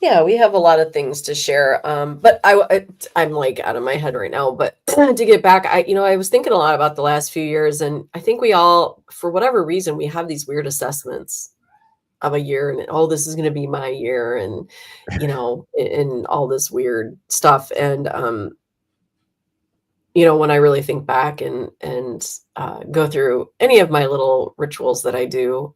Yeah, we have a lot of things to share. But I'm like out of my head right now. But to get back, I was thinking a lot about the last few years, and I think we all, for whatever reason, we have these weird assessments of a year, and oh, this is going to be my year, and and all this weird stuff. And when I really think back and go through any of my little rituals that I do,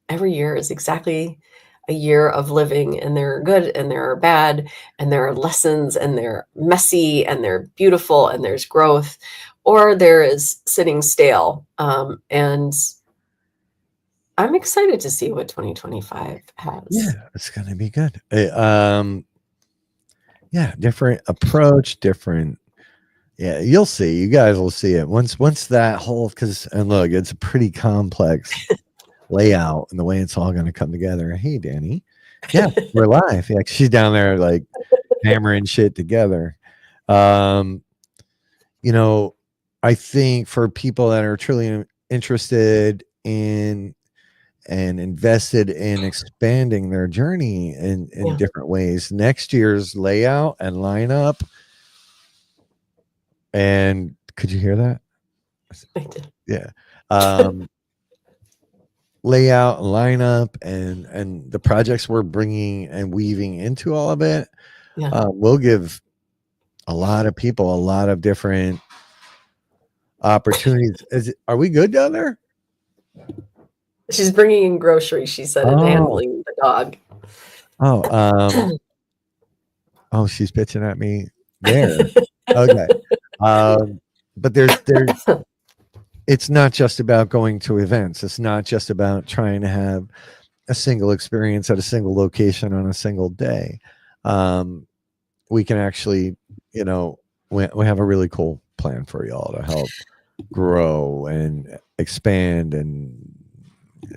every year is exactly a year of living, and they're good and they're bad, and there are lessons, and they're messy and they're beautiful, and there's growth, or there is sitting stale. And I'm excited to see what 2025 Yeah, has. it's gonna be good. Yeah, different approach, different. Yeah, you'll see. You guys will see it once that whole and look, it's a pretty complex layout and the way it's all going to come together. Hey, Danny. Yeah, we're live. Yeah, she's down there like hammering shit together. Um, I think for people that are truly interested in and invested in expanding their journey in Yeah, different ways, next year's layout and lineup. And could you hear that? I did. Yeah. Um, layout, lineup, and the projects we're bringing and weaving into all of it Yeah. will give a lot of people a lot of different opportunities. Are we good down there? She's bringing in groceries, she said, and Oh, handling the dog. oh, oh, she's pitching at me there. Okay. But there's it's not just about going to events. It's not just about trying to have a single experience at a single location on a single day. We can actually, we have a really cool plan for y'all to help grow and expand and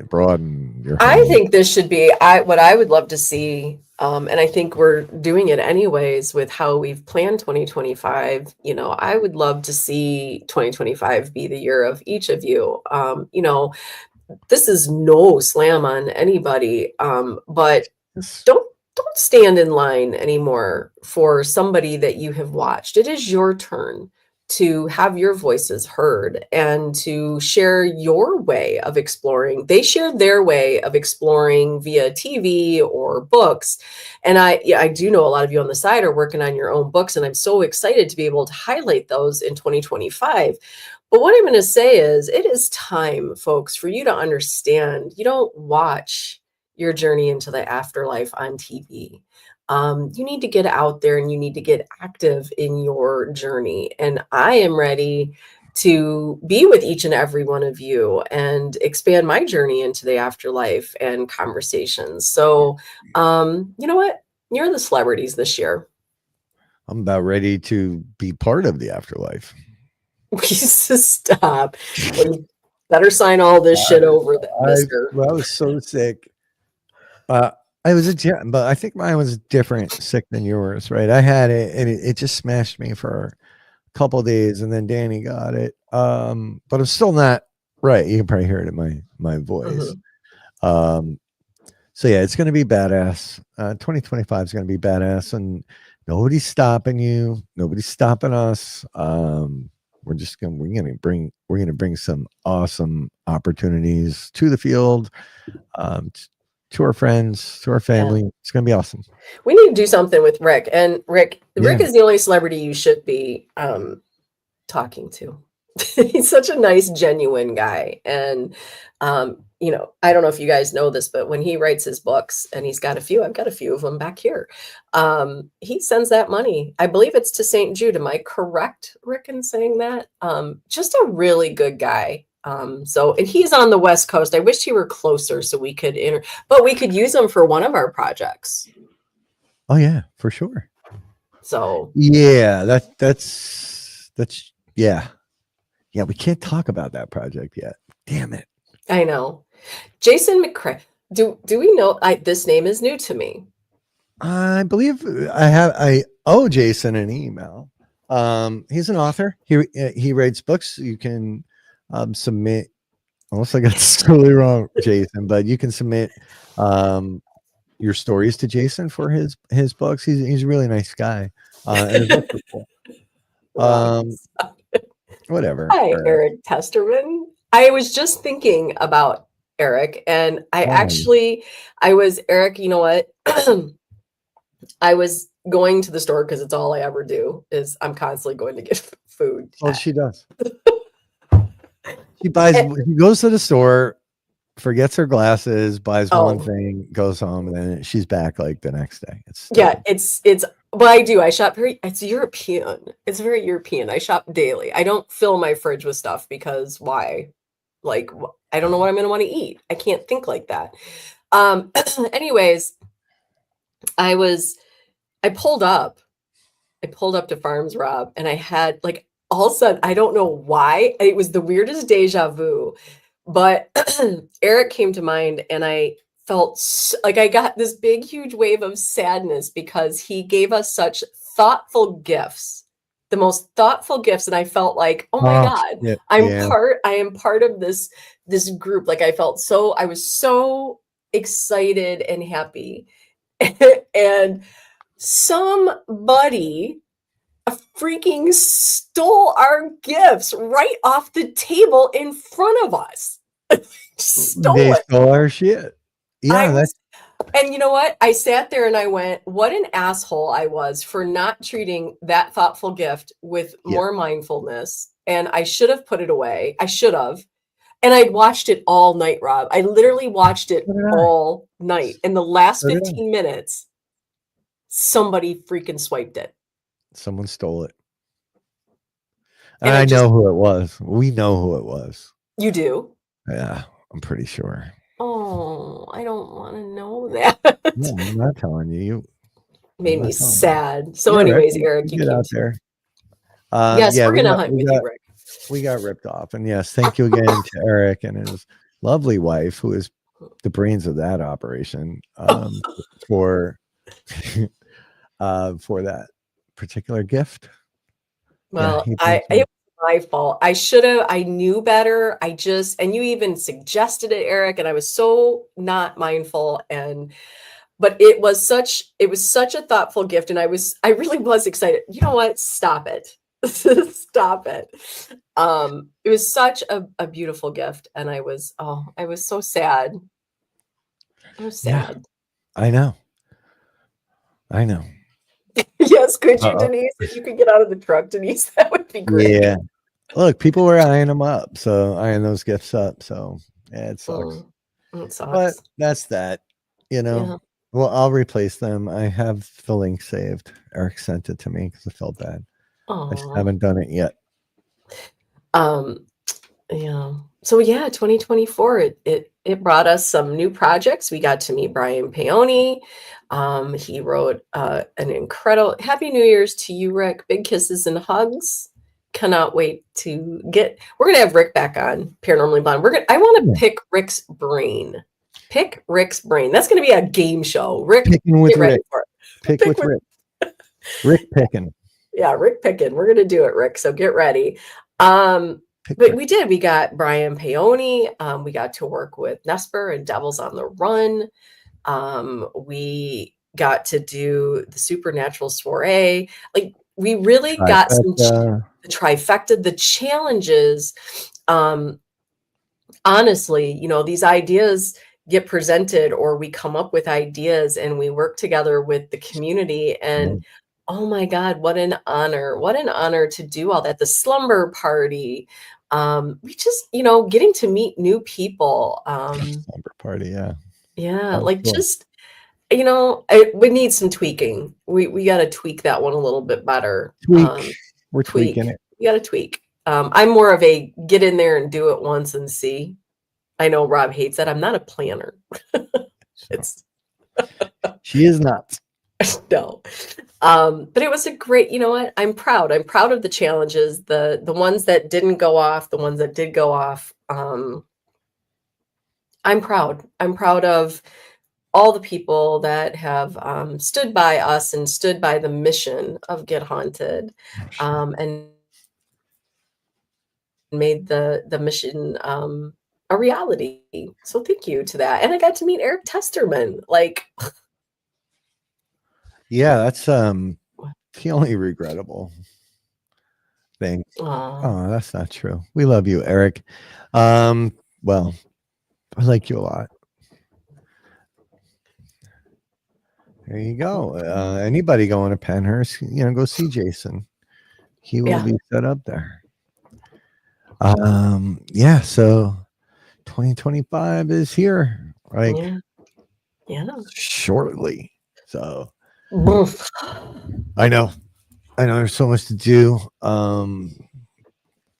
broaden your I home. think this should be what I would love to see, and I think we're doing it anyways with how we've planned 2025. I would love to see 2025 be the year of each of you. This is no slam on anybody, but don't stand in line anymore for somebody that you have watched. It is your turn to have your voices heard and to share your way of exploring. They shared their way of exploring via TV or books. And I do know a lot of you on the side are working on your own books, and I'm so excited to be able to highlight those in 2025. But what I'm going to say is it is time, folks, for you to understand you don't watch your journey into the afterlife on TV. You need to get out there and you need to get active in your journey. And I am ready to be with each and every one of you and expand my journey into the afterlife and conversations. So, you know what? You're the celebrities this year. I'm about ready to be part of the afterlife. Please stop. Well, you better sign all this shit over, mister. I was so sick. Uh, I was but I think mine was different sick than yours, right? I had it and it just smashed me for a couple of days, and then Danny got it. But I'm still not right. You can probably hear it in my voice. Um, so yeah, it's gonna be badass. 2025 is gonna be badass, and nobody's stopping you. Nobody's stopping us. We're gonna bring some awesome opportunities to the field. To our friends, to our family. Yeah. It's gonna be awesome. We need to do something with Rick. And Rick Yeah. is the only celebrity you should be talking to. He's such a nice, genuine guy. And, you know, I don't know if you guys know this, but when he writes his books, and he's got a few, I've got a few of them back here. He sends that money. I believe it's to St. Jude. Am I correct, Rick, in saying that? Just a really good guy. So, and he's on the West Coast. I wish he were closer so we could but we could use him for one of our projects. Oh yeah, for sure. So yeah, that's yeah. Yeah, we can't talk about that project yet. Damn it. I know. Jason McCrae. Do we know? This name is new to me. I believe I owe Jason an email. He's an author. He writes books. You can submit. Unless I got this totally wrong, Jason, but you can submit your stories to Jason for his books. He's a really nice guy. And his books are cool. Whatever. Hi, Eric Testerman. I was just thinking about Eric, and I was, Eric, you know what? I was going to the store because it's all I ever do is I'm constantly going to get food. Oh, she does. She goes to the store, forgets her glasses, buys one thing, goes home, and then she's back like the next day. It's well, I do. I shop it's European. It's very European. I shop daily. I don't fill my fridge with stuff because why? Like, I don't know what I'm going to want to eat. I can't think like that. Anyways, I pulled up to Farms, Rob, and I had like all of a sudden, I don't know why, it was the weirdest deja vu, but Eric came to mind, and I felt like I got this big, huge wave of sadness because he gave us such thoughtful gifts, the most thoughtful gifts. And I felt like, oh my God, yeah, I am part of this group. Like I was so excited and happy. And somebody freaking stole our gifts right off the table in front of us. They stole our shit. Yeah, and you know what? I sat there and I went, what an asshole I was for not treating that thoughtful gift with more mindfulness. And I should have put it away. I should have. And I'd watched it all night, Rob. I literally watched it all night. In the last 15 minutes, somebody freaking swiped it. Someone stole it. And I know who it was. We know who it was. You do? Yeah, I'm pretty sure. Oh, I don't want to know that. No, I'm not telling you. You made me sad. So, anyways, Eric, you get out there. Yes, we're gonna hunt with you, Rick. We got ripped off, and yes, thank you again to Eric and his lovely wife, who is the brains of that operation, for that particular gift. Well, it was my fault. I knew better. And you even suggested it, Eric, and I was so not mindful. But it was such a thoughtful gift. And I really was excited. You know what? Stop it. Stop it. It was such a beautiful gift. And I was so sad. I was sad. Yeah, I know. Yes, could you, Denise? If you could get out of the truck, Denise, that would be great. Yeah. Look, people were eyeing them up, eyeing those gifts up. So yeah, it sucks. It sucks. But that's that. Well, I'll replace them. I have the link saved. Eric sent it to me because I felt bad. I just haven't done it yet. Yeah. So 2024, it brought us some new projects. We got to meet Brian Peony. He wrote an incredible Happy New Year's to you, Rick. Big kisses and hugs. Cannot wait to we're gonna have Rick back on Paranormally Blonde. I want to pick Rick's brain. Pick Rick's brain. That's gonna be a game show. Rick, picking with Rick. Pick with Rick. Rick picking. Yeah, Rick picking. We're gonna do it, Rick. So get ready. But we did. We got Brian Peony. We got to work with Nesper and Devils on the Run. We got to do the Supernatural Soiree. Like we really got some the trifecta, the challenges. Honestly, these ideas get presented, or we come up with ideas and we work together with the community. And Oh my God, what an honor. What an honor to do all that. The slumber party. We just, getting to meet new people. Slumber party, yeah. Yeah, That was like cool. just, we need some tweaking. We got to tweak that one a little bit better. Tweak. We're tweaking Tweak. it. We got to tweak. I'm more of a get in there and do it once and see. I know Rob hates that. I'm not a planner. So, It's she is nuts. no. But it was a great, you know what? I'm proud. I'm proud of the challenges, the ones that didn't go off, the ones that did go off. I'm proud. I'm proud of all the people that have stood by us and stood by the mission of Get Haunted, Oh, shit. and made the mission a reality. So thank you to that. And I got to meet Eric Testerman. Like, Yeah, that's the only regrettable thing. aw, Oh, that's not true. We love you, Eric. Well, I like you a lot. There you go. Anybody going to Penhurst, go see Jason. He will yeah, be set up there. Yeah, so 2025 is here, like yeah, yeah. shortly. So Boof. I know there's so much to do.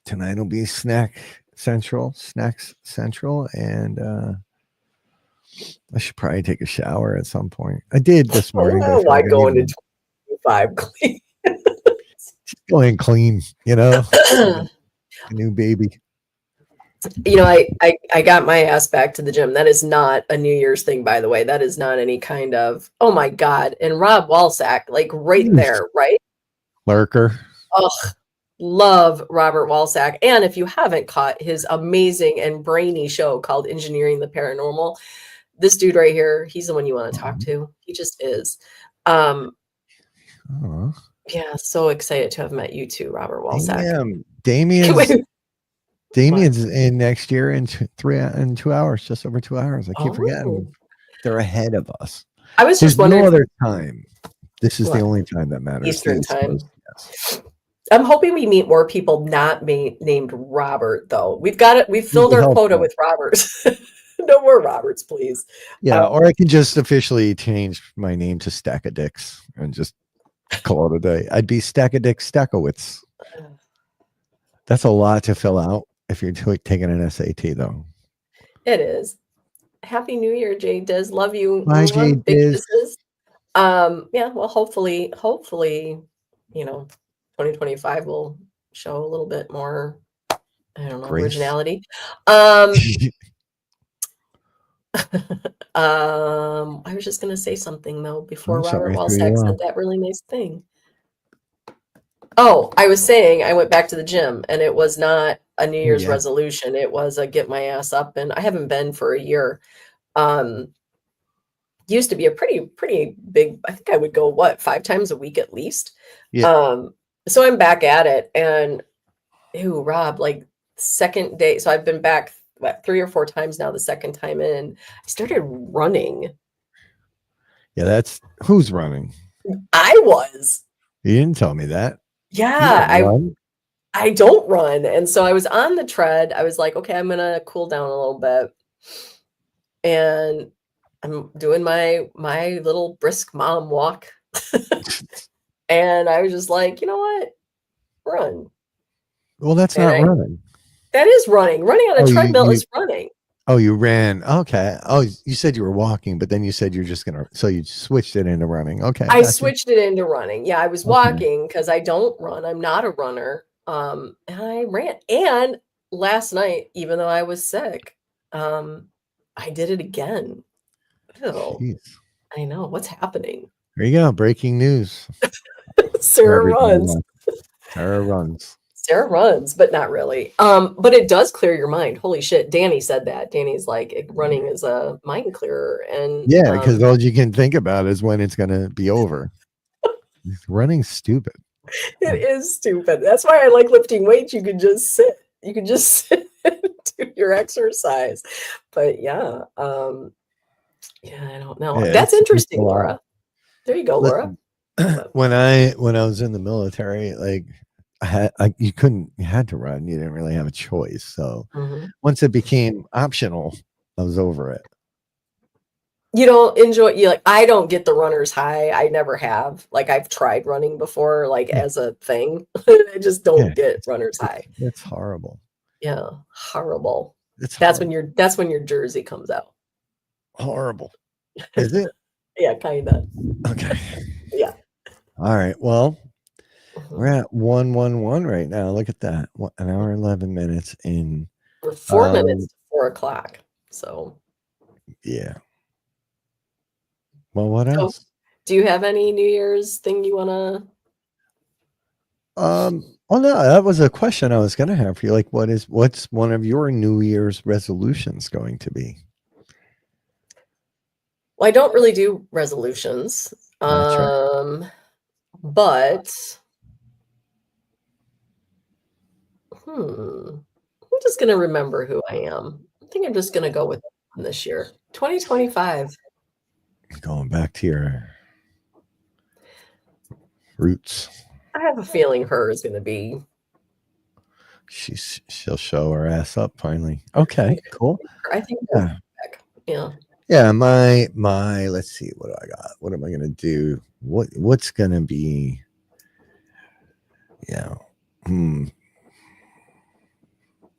Tonight will be snacks central, and I should probably take a shower at some point. I did this morning, but I Oh, feel why like I go need into to 25 clean? go in clean, a new baby. I got my ass back to the gym. That is not a New Year's thing, by the way. That is not any kind of, oh my God. And Rob Walsack, like right You there, right? lurker. Oh, love Robert Walsack. And if you haven't caught his amazing and brainy show called Engineering the Paranormal, this dude right here, he's the one you want to talk to. He just is. Um, Oh, yeah, so excited to have met you too, Robert Walsack. damn. Damien's in next year in 2 hours, just over 2 hours. I keep forgetting. Oh, They're ahead of us. I was There's just no wondering other time. This is the what only time that matters. Eastern East time. Coast, yes. I'm hoping we meet more people not named Robert, though. We've got it. We've filled Really our quota helpful. with Roberts. No more Roberts, please. Yeah, or I can just officially change my name to Stack of Dicks and just call it a day. I'd be Stack of Dicks Stackowitz. That's a lot to fill out if you're taking an SAT, though. It is. Happy New Year, Jay Diz. Love you. Bye, Jay Big Diz. kisses. Yeah, well, hopefully, 2025 will show a little bit more, I don't know, Grace. originality. I was just gonna say something though before I'm Robert sorry, I threw you Walsack said off. that really nice thing. Oh, I was saying I went back to the gym and it was not a New Year's Yeah. resolution. It was a get my ass up, and I haven't been for a year. Used to be a pretty big, I think I would go 5 times a week at least. Yeah. So I'm back at it, and ew, Rob, like second day. So I've been back 3 or 4 times now. The second time in, I started running. Yeah, that's who's running. I was. You didn't tell me that. You Yeah, don't run. I don't run. And so I was on the tread. I was like, okay, I'm gonna cool down a little bit. And I'm doing my little brisk mom walk. And I was just like, you know what? Run. Well, that's And not running. that is running. Running on a Oh, treadmill is running. Oh, you ran. Okay. Oh, you said you were walking, but then you said you're just gonna. So you switched it into running. Okay, I gotcha. switched it into running. Yeah, I was Okay. walking because I don't run. I'm not a runner. And I ran. And last night, even though I was sick, I did it again. Ew. Jeez. I know. What's happening? There you go. Breaking news. Sarah runs. Sarah runs. Sarah runs, but not really. But it does clear your mind. Holy shit. Danny said that. Danny's like, running is a mind clearer. And Yeah, because all you can think about is when it's gonna be over. Running's stupid. it is stupid. That's why I like lifting weights. You can just sit. You can just sit and do your exercise. But yeah, I don't know. Yeah, That's it's interesting, a lot. Laura. There you go, Laura. But when I was in the military, like you had to run. You didn't really have a choice. So mhm. once it became optional, I was over it. You don't enjoy you like I don't get the runner's high. I never have. Like I've tried running before, like Yeah, as a thing. I just yeah, don't get runner's it's high. it's horrible. Yeah, horrible. It's horrible. That's when your jersey comes out. Horrible. Is it? Yeah, kinda. Okay. Yeah. All right. Well, we're Mhm. at 111 right now. Look at that. An hour 11 minutes in. We're 4 minutes Um, to 4 o'clock. So yeah. Well, what so else? do you have any New Year's thing you wanna Oh no, that was a question I was gonna have for you. Like, what's one of your New Year's resolutions going to be? well, I don't really do resolutions. That's right. But I'm just gonna remember who I am. I think I'm just gonna go with this year. 2025. Going back to your roots. I have a feeling her is gonna be She'll show her ass up finally. Okay, cool. I think we'll Yeah. back. Yeah. Yeah, my let's see what do I got. What am I gonna do? What's gonna be yeah. Hmm,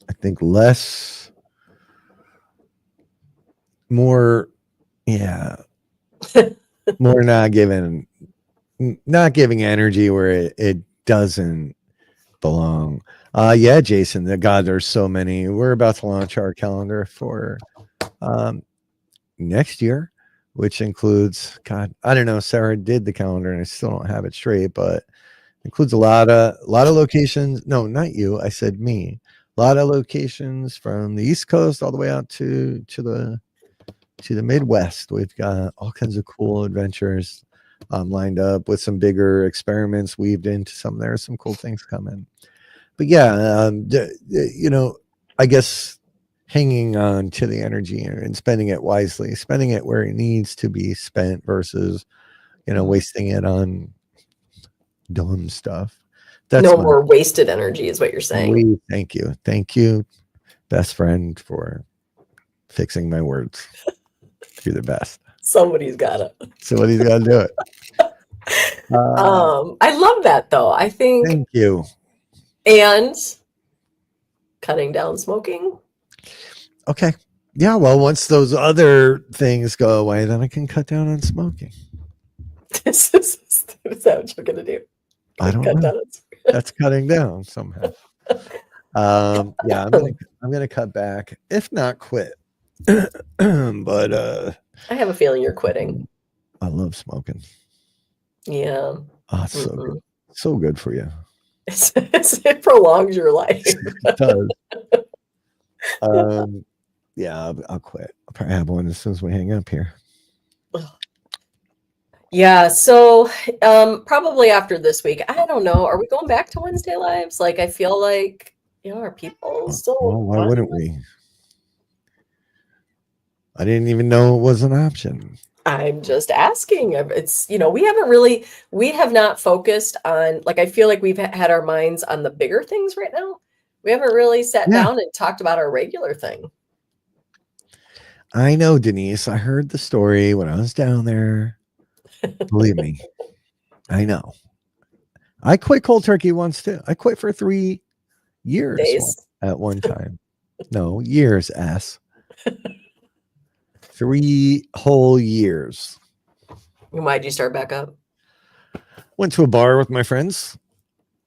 I think less more yeah, more not giving energy where it doesn't belong. Yeah, Jason, the God, there's so many. We're about to launch our calendar for um next year, which includes God, I don't know, Sarah did the calendar and I still don't have it straight, but includes a lot of locations. No, not you. I said me. A lot of locations from the East Coast all the way out to the Midwest. We've got all kinds of cool adventures lined up with some bigger experiments weaved into some. There's some cool things coming. But yeah, I guess hanging on to the energy and spending it wisely, spending it where it needs to be spent versus Mhm. wasting it on dumb stuff. That's No my more wasted energy is what you're saying. thank you, best friend, for fixing my words. You're the best. Somebody's gotta. So what he's got to do it. I love that though. I think Thank you. and cutting down smoking. Okay. Yeah. Well, once those other things go away, then I can cut down on smoking. Is that what you're gonna do? I don't Cut know. down on That's cutting down somehow. Yeah, I'm gonna cut back, if not quit. But I have a feeling you're quitting. I love smoking. Yeah. Oh, it's so good. So good for you. It prolongs your life. It does. Yeah, I'll quit. I'll probably have one as soon as we hang up here. Yeah, so probably after this week, I don't know. Are we going back to Wednesday lives? Like, I feel like, are people still Well, why wanting wouldn't we? I didn't even know it was an option. I'm just asking. It's, we have not focused on, like, I feel like we've had our minds on the bigger things right now. We haven't really sat Yeah, down and talked about our regular thing. I know, Denise. I heard the story when I was down there. Believe me, I know. I quit cold turkey once too. I quit for 3 years Days. at one time. No, years, ass. 3 whole years. Why'd you start back up? Went to a bar with my friends,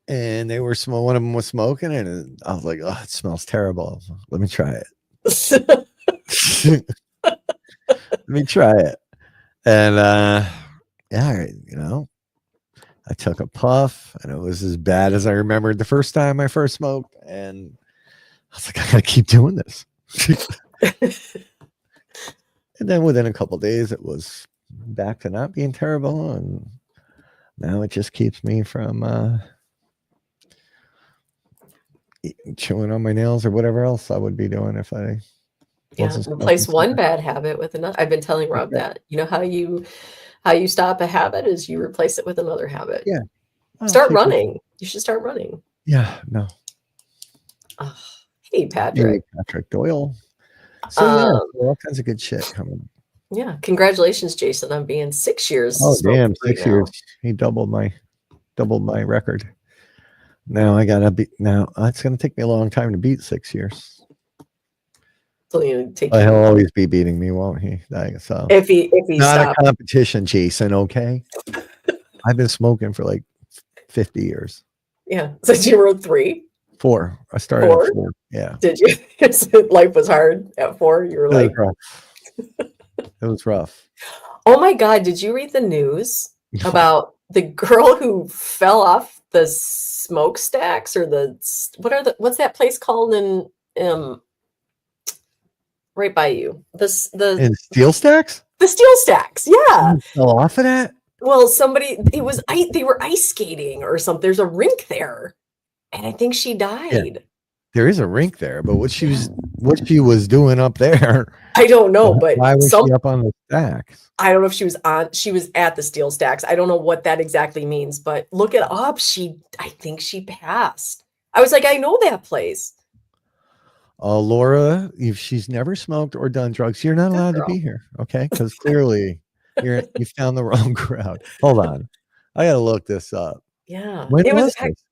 and they were smoking. One of them was smoking, and I was like, "Oh, it smells terrible. Let me try it. Let me try it." And yeah, I took a puff, and it was as bad as I remembered the first time I first smoked. And I was like, I gotta keep doing this. And then within a couple of days, it was back to not being terrible, and now it just keeps me from chewing on my nails or whatever else I would be doing if I Yeah, wasn't smoking replace one cigarettes. bad habit with another. I've been telling Rob that. You know how you How you stop a habit is you replace it with another habit. Yeah. Well, Start running. You should start running. Yeah, no. Oh, hey, Hey, Patrick. Patrick Doyle. So yeah, Um, all kinds of good shit coming. yeah, congratulations, Jason, on being 6 years Oh damn, smoke-free 6 now. years. He doubled my record. Now I gotta beat. Now it's gonna take me a long time to beat 6 years. So you take But he'll you always be beating me, won't he? So if he not a stopped. competition, Jason. Okay, I've been smoking for like 50 years. Yeah, since you were 3, 4. I started 4. at 4. Yeah, Did you? Life was hard at 4. You were it was like, rough. It was rough. oh my God, did you read the news No. about the girl who fell off the smokestacks or what's that place called in right by you? And steel stacks? The steel stacks. Yeah. You fell off of that? Well, they were ice skating or something. There's a rink there. And I think she died. There is a rink there, but what she was doing up there? I don't know, but why was she up on the stacks? I don't know if she was at the steel stacks. I don't know what that exactly means, but look it up. I think she passed. I was like, I know that place. Laura, if she's never smoked or done drugs, you're not allowed to be here. Okay. Because clearly you found the wrong crowd. Hold on. I got to look this up. Yeah. When was this?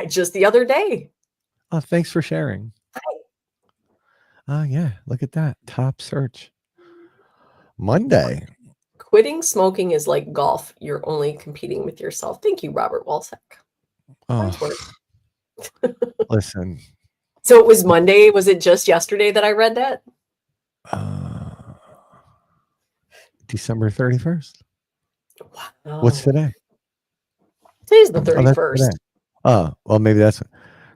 Just the other day. Oh, thanks for sharing. Oh, yeah. Look at that. Top search. Monday. Quitting smoking is like golf. You're only competing with yourself. Thank you, Robert Walsack. Oh, listen. So it was Monday. Was it just yesterday that I read that? December 31st. Wow. What's today? Today's the 31st. Oh, well, maybe that's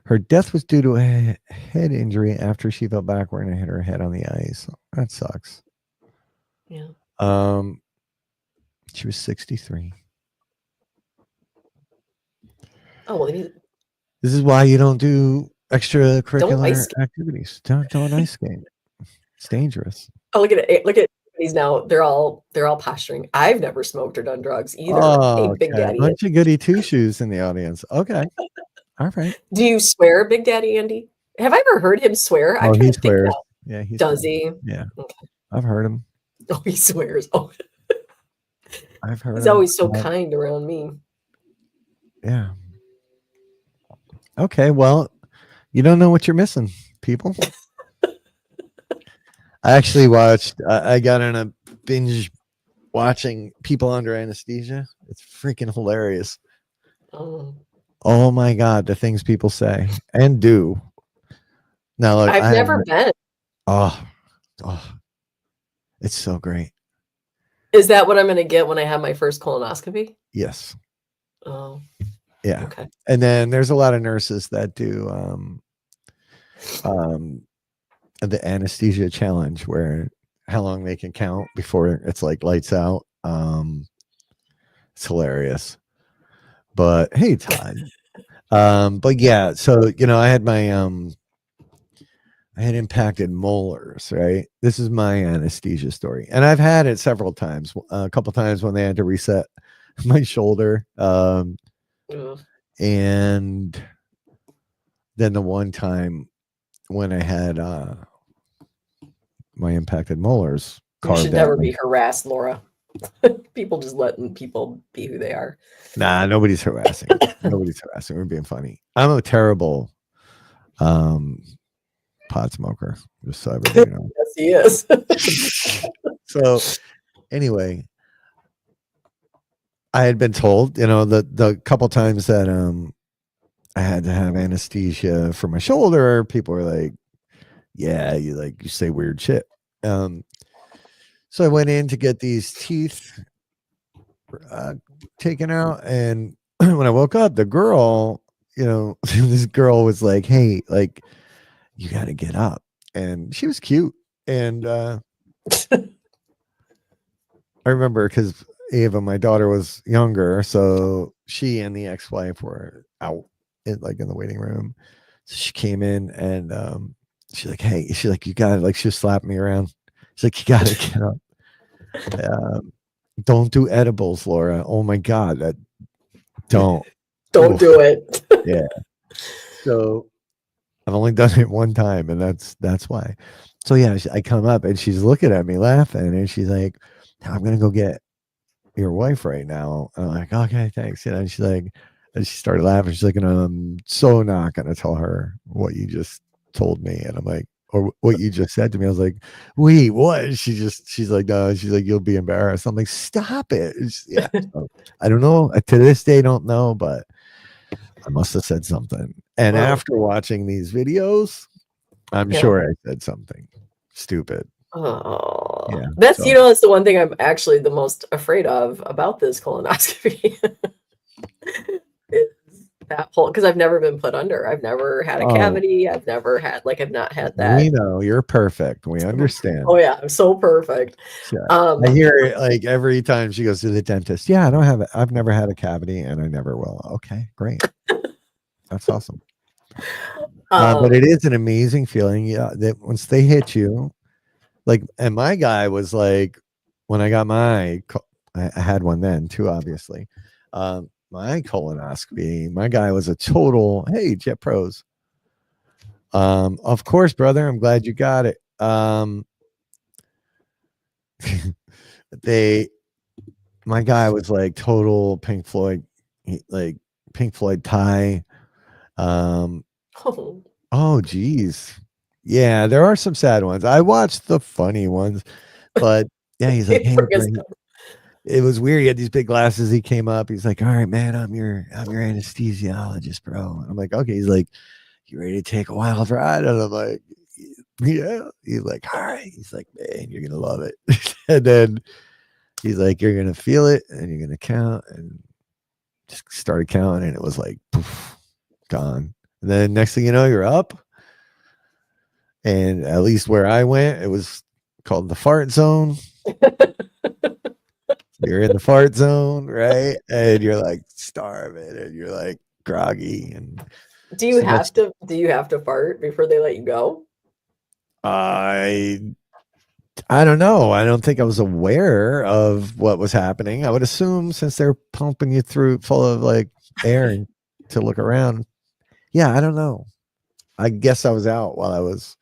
her death was due to a head injury after she fell backward and hit her head on the ice. That sucks. Yeah. She was 63. Oh, well, this is why you don't do extracurricular activities. Don't ice skate. It's dangerous. Oh, look at it. Look at these now. They're all posturing. I've never smoked or done drugs either. Oh, hey, Big Daddy. Bunch of goody two shoes in the audience. Okay. All right. Do you swear, Big Daddy Andy? Have I ever heard him swear? Oh, he swears. Yeah, he does he? Yeah. Okay. I've heard him. Oh, he swears. Oh, I've heard he's him. always so kind around me. Yeah. Okay, well, you don't know what you're missing, people. I actually watched. I got in a binge watching People Under Anesthesia. It's freaking hilarious. Oh my God, the things people say and do. Now, look, I've never been. Oh, it's so great. Is that what I'm going to get when I have my first colonoscopy? Yes. Oh. Yeah. Okay. And then there's a lot of nurses that do the anesthesia challenge, where how long they can count before it's like lights out. It's hilarious. But hey, Todd. But yeah, so I had my I had impacted molars, right? This is my anesthesia story. And I've had it several times. A couple times when they had to reset my shoulder. And then the one time when I had my impacted molars carved out. You should never be harassed, Laura. People just letting people be who they are. Nah, nobody's harassing. Nobody's harassing. We're being funny. I'm a terrible pot smoker, just so everybody knows. Yes, he is. So anyway, I had been told, the couple times that I had to have anesthesia for my shoulder, people were like, yeah, you say weird shit. So I went in to get these teeth taken out, and when I woke up, the girl, this girl was like, hey, like, you got to get up. And she was cute. And I remember because Ava, my daughter, was younger, so she and the ex-wife were out in the waiting room. So she came in and she's like, hey, she's like, you got to, like, she was slapping me around. She's like, you got to get up. Don't do edibles, Laura. Oh my God, that don't. Don't Oof. do it. Yeah. So I've only done it one time, and that's why. So yeah, I come up and she's looking at me laughing, and she's like, "I'm gonna go get your wife right now." And I'm like, "Okay, thanks." And she's like, and she started laughing. She's like, "And I'm so not gonna tell her what you just told me." And I'm like, or what you just said to me. I was like, "Wait, what?" And she's like, "No." She's like, "You'll be embarrassed." I'm like, "Stop it." Yeah. So, I don't know. To this day, don't know, but I must have said something. And Well, after watching these videos, I'm yeah. sure I said something stupid. Oh, Yeah. that's, So that's the one thing I'm actually the most afraid of about this colonoscopy is that whole, because I've never been put under. I've never had a oh, cavity. I've never had, like, I've not had we that. know you're perfect. We Oh understand. yeah, I'm so perfect. Yeah. I Um, hear it like every time she goes to the dentist. Yeah, I don't have it. I've never had a cavity and I never will. Okay, great. That's awesome. But it um, is an amazing feeling. Yeah, that once they hit you, like, and my guy was like, when I got I had one then too, obviously. My colonoscopy, my guy was a total, hey, Jet Pros. Of course, brother, I'm glad you got it. They My guy was like total Pink Floyd, like Pink Floyd tie. Um, oh, oh geez. Yeah, there are some sad ones. I watched the funny ones, but yeah, he's like, hey, bring bro. us It was weird. He had these big glasses. He came up. He's like, all right, man, I'm your anesthesiologist, bro. I'm like, okay. He's like, you ready to take a wild ride? And I'm like, yeah. He's like, all right. He's like, man, you're gonna love it. And then he's like, you're gonna feel it and you're gonna count, and just started counting, and it was like poof, gone. And then next thing you know, you're up. And at least where I went, it was called the fart zone. You're in the fart zone, right? And you're like starving and you're like groggy. And so that's do you have to fart before they let you go? I I don't know. I don't think I was aware of what was happening. I would assume since they're pumping you through full of like air and to look around. Yeah, I don't know. I guess I was out while I was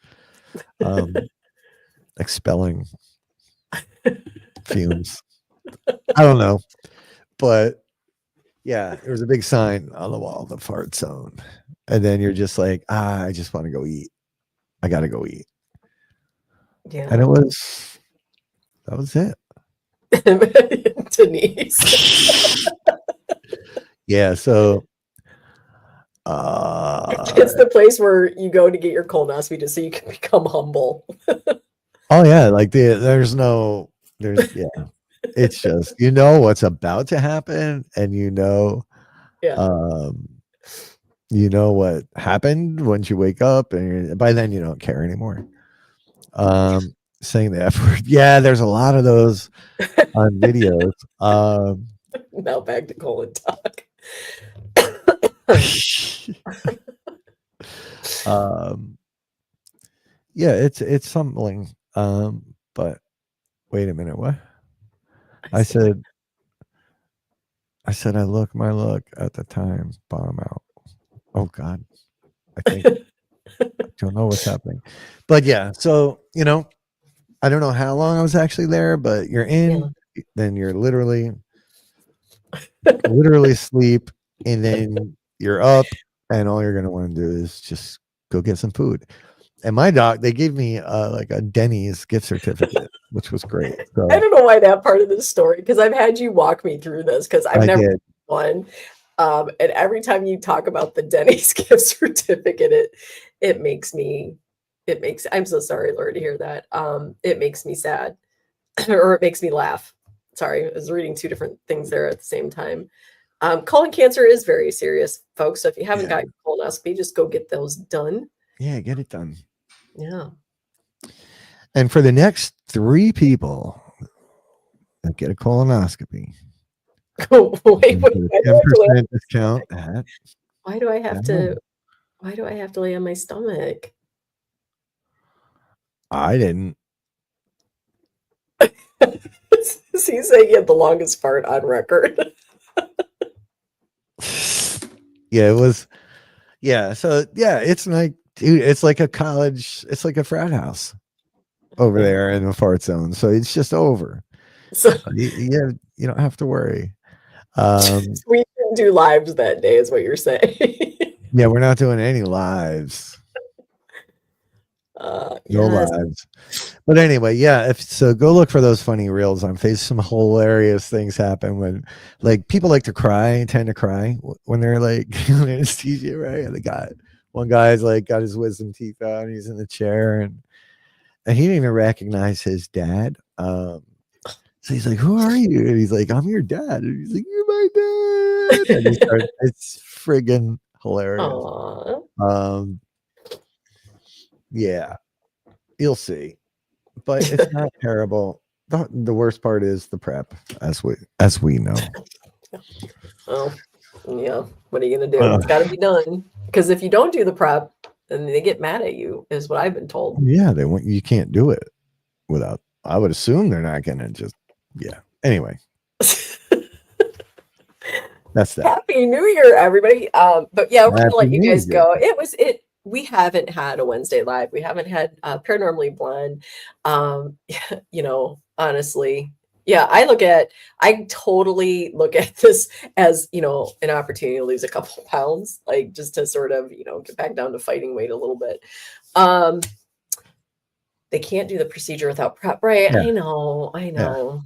um expelling fumes. I don't know. But yeah, there was a big sign on the wall, the fart zone. And then you're just like, I just want to go eat. I gotta go eat. And Yeah. it was that was it. Denise. Yeah, so It's the place where you go to get your colonoscopy just so you can become humble. oh yeah, like yeah. It's just you know what's about to happen and Yeah. um you know what happened once you wake up, and by then you don't care anymore. Saying the F word. Yeah, there's a lot of those on videos. Now back to colon talk. um yeah, it's something. But wait a minute, what? I said I look my look at the time, bomb out. Oh God. I think I don't know what's happening. But yeah, so I don't know how long I was actually there, but you're Yeah. in, then you're literally sleep, and then you're up, and all you're gonna want to do is just go get some food. And my doc, they gave me like a Denny's gift certificate, which was great. I So don't know why that part of the story, because I've had you walk me through this because I've I never did. one. And every time you talk about the Denny's gift certificate, it makes me I'm so sorry, Laura, to hear that. It makes me sad or it makes me laugh. Sorry, I was reading two different things there at the same time. Colon cancer is very serious, folks. So if you haven't Yeah, got your colonoscopy, just go get those done. yeah, get it done. Yeah. And for the next 3 people that get a colonoscopy, Wait, you get a why do I have to lay on 10% my discount stomach? at Why do I have that to home. why do I have to lay on my stomach? I didn't. He's saying he had the longest fart on record. Yeah, it was. Yeah, so yeah, it's like, dude, it's like a college, it's like a frat house over there in the fart zone. So it's just over. So, You don't have to worry. we didn't do lives that day, is what you're saying. Yeah, we're not doing any lives. No Yes. lives. But anyway, yeah, if so, go look for those funny reels on Facebook. Some hilarious things happen when, like, people like to cry, tend to cry when they're like on anesthesia, right? And one guy's like got his wisdom teeth out and he's in the chair, and he didn't even recognize his dad. So he's like, "Who are you?" And he's like, "I'm your dad." And he's like, "You're my dad." And it's friggin' hilarious. Aww. Yeah, you'll see, but it's not terrible. The worst part is the prep, as we know. Oh, yeah. What are you gonna do? It's got to be done, because if you don't do the prep, then they get mad at you, is what I've been told. Yeah, you can't do it without. I would assume they're not gonna just. Yeah. Anyway, that's that. Happy New Year, everybody. But yeah, we're gonna let Happy you New guys Year. go. We haven't had a Wednesday live. We haven't had Paranormally Blonde. Honestly, yeah, I totally look at this as, an opportunity to lose a couple pounds, like just to sort of, get back down to fighting weight a little bit. They can't do the procedure without prep, right? Yeah. I know. Yeah.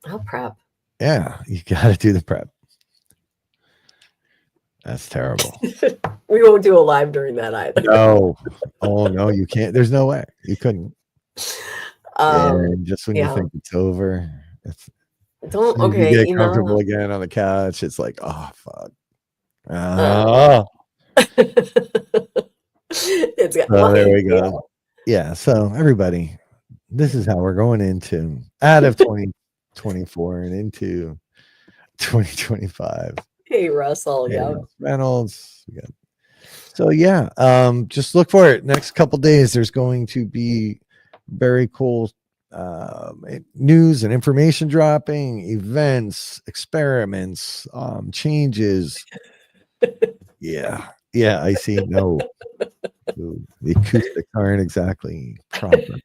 I'll prep. Yeah, you got to do the prep. That's terrible. We won't do a live during that either. No. Oh no, you can't. There's no way. You couldn't. Just when you think it's over, you get comfortable again on the couch. It's like, oh fuck. There we go. Yeah. So everybody, this is how we're going out of 2024 and into 2025. Hey, Russell. Yeah. Reynolds. So yeah, just look for it. Next couple days, there's going to be very cool news and information dropping, events, experiments, changes. Yeah. I see. No, the acoustics aren't exactly proper.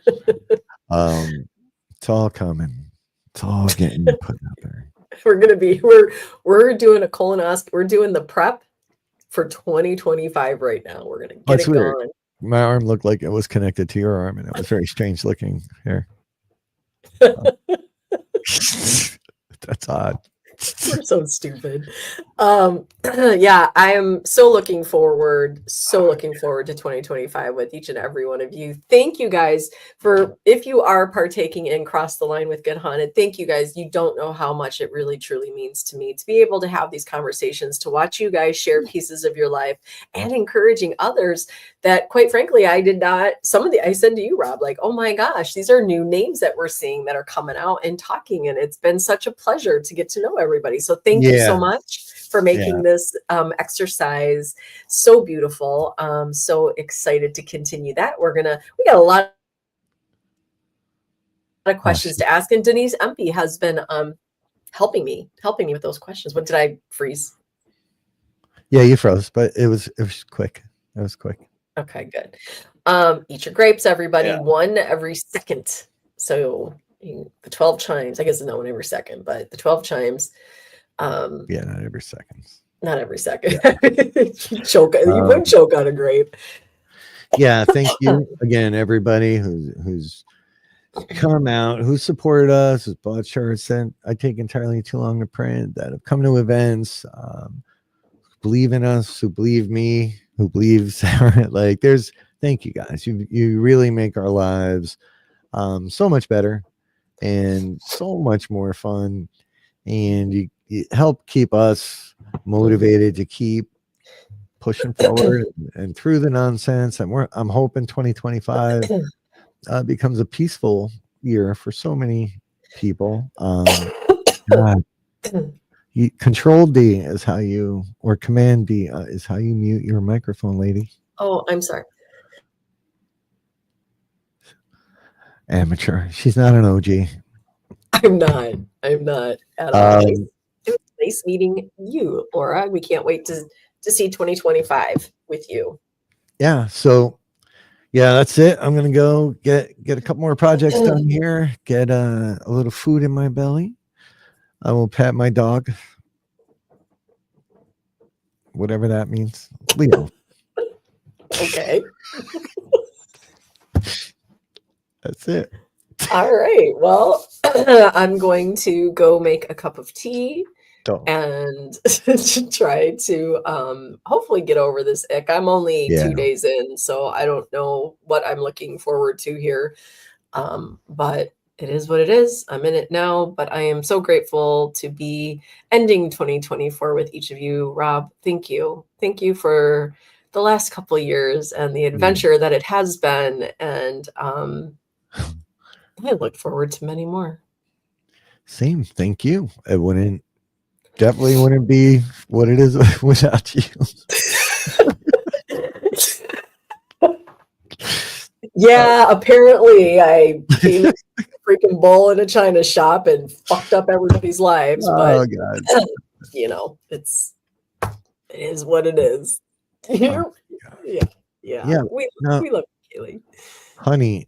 It's all coming. It's all getting put out there. We're doing a colonoscopy. We're doing the prep for 2025 right now. We're gonna get it going. My arm looked like it was connected to your arm, and it was very strange looking here. That's odd. We're so stupid. Yeah, I am so looking forward to 2025 with each and every one of you. Thank you guys if you are partaking in Cross the Line with Get Haunted. Thank you guys. You don't know how much it really truly means to me to be able to have these conversations, to watch you guys share pieces of your life and encouraging others that, quite frankly, I said to you, Rob, like, oh my gosh, these are new names that we're seeing that are coming out and talking. And it's been such a pleasure to get to know everybody. So thank you so much for making this exercise so beautiful. So excited to continue that. We got a lot of questions to ask. And Denise Empey has been helping me with those questions. What did I freeze? Yeah, you froze, but it was quick. It was quick. Okay, good. Eat your grapes, everybody. One every second. So the 12 chimes, I guess not one every second, but the 12 chimes. Not every second. Not every second. You would choke on a grape. Yeah, thank you again, everybody who's come out, who supported us, who's bought shirts that I take entirely too long to print, that have come to events, believe in us, who believe me, who believes Sarah. Like, thank you guys. You really make our lives so much better and so much more fun, and you help keep us motivated to keep pushing forward and through the nonsense. And I'm hoping 2025 becomes a peaceful year for so many people. Control D is how you, or Command D is how you mute your microphone, lady. Oh, I'm sorry. Amateur. She's not an OG. I'm not. I'm not at all. It Um, was nice meeting you, Laura. We can't wait to see 2025 with you. yeah. So yeah, that's it. I'm gonna go get a couple more projects done here. Get a little food in my belly. I will pat my dog, whatever that means. Leo. Okay. That's it. All right. Well, I'm going to go make a cup of tea Don't. and to try to hopefully get over this ick. I'm only Yeah. 2 days in, so I don't know what I'm looking forward to here. But it is what it is. I'm in it now, but I am so grateful to be ending 2024 with each of you. Rob, thank you. Thank you for the last couple of years and the adventure that it has been. And I look forward to many more. Same. Thank you. It definitely wouldn't be what it is without you. Yeah, apparently I came a freaking bull in a china shop and fucked up everybody's lives, Oh but God. you know, it is what it is. Yeah, yeah. Yeah. We No, love you, Kaylee. honey.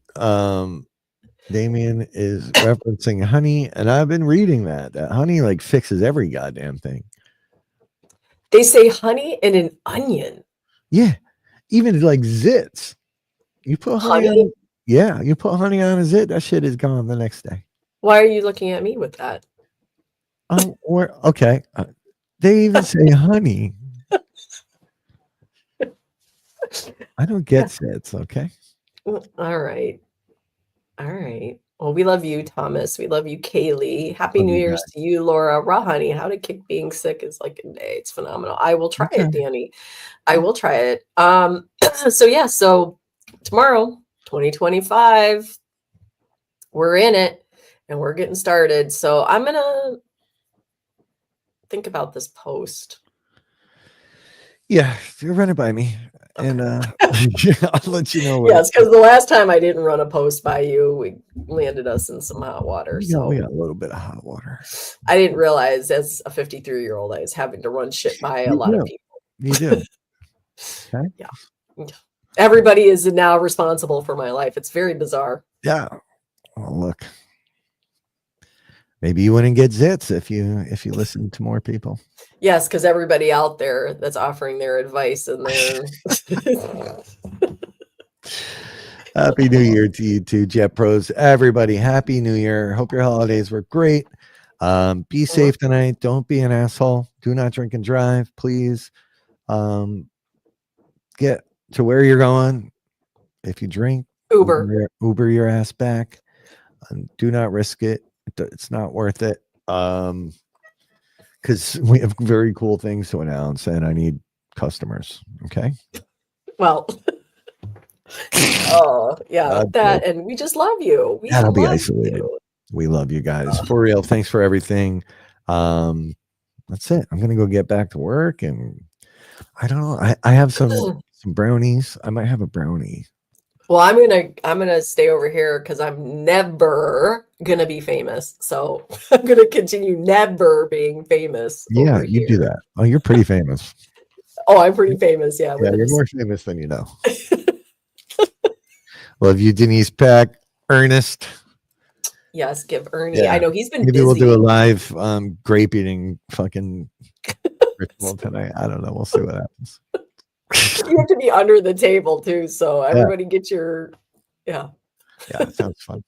Damien is referencing honey, and I've been reading that honey like fixes every goddamn thing. They say honey and an onion. Yeah. Even like zits. You put honey on Honey? it. Yeah, you put honey on a zit, that shit is gone the next day. Why are you looking at me with that? Oh, or okay. They even say honey. I don't get zits, okay? All right. All right. Well, we love you, Thomas. We love you, Kaylee. Happy Love New you Year's guys. to you, Laura. Raw honey, how to kick being sick is like a day. It's phenomenal. I will try Okay. it, Danny. I will try it. So tomorrow, 2025, we're in it and we're getting started. So I'm gonna think about this post. Yeah, you run it by me. Okay. And yeah, I'll let you know what Yes, because the last time I didn't run a post by you, we landed us in some hot water. we So got a little bit of hot water. I didn't realize as a 53-year-old I was having to run shit by a You lot of do. people. You do. Okay. Yeah. Everybody is now responsible for my life. It's very bizarre. Yeah. Well, look. Maybe you wouldn't get zits if you listen to more people. Yes, because everybody out there that's offering their advice and their Happy New Year to you too, Jet Pros. Everybody, Happy New Year. Hope your holidays were great. Be safe tonight. Don't be an asshole. Do not drink and drive, please. Get to where you're going. If you drink, Uber your ass back. Do not risk it. It's not worth it. Because we have very cool things to announce, and I need customers. Okay. Well, oh yeah, that and we just love you. We That'll be love isolated. you. We love you guys for real. Thanks for everything. That's it. I'm gonna go get back to work, and I don't know. I have some brownies. I might have a brownie. Well, I'm gonna stay over here because I'm never gonna be famous. So I'm gonna continue never being famous. Yeah, over you here. do that. Oh, you're pretty famous. Oh, I'm pretty famous. Yeah, Yeah, you're more famous than you know. Love you, Denise Pack, Ernest. Yes, give Ernie. Yeah. I know he's been Maybe busy. we'll do a live grape eating fucking ritual tonight. I don't know. We'll see what happens. You have to be under the table too, so everybody get your Yeah, it sounds fun.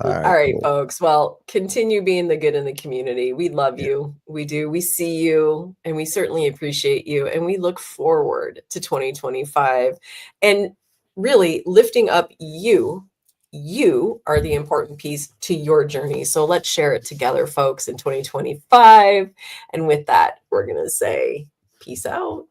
All right, cool. Folks. Well, continue being the good in the community. We love you. We do. We see you, and we certainly appreciate you. And we look forward to 2025 and really lifting up you. You are the important piece to your journey. So let's share it together, folks, in 2025. And with that, we're going to say peace out.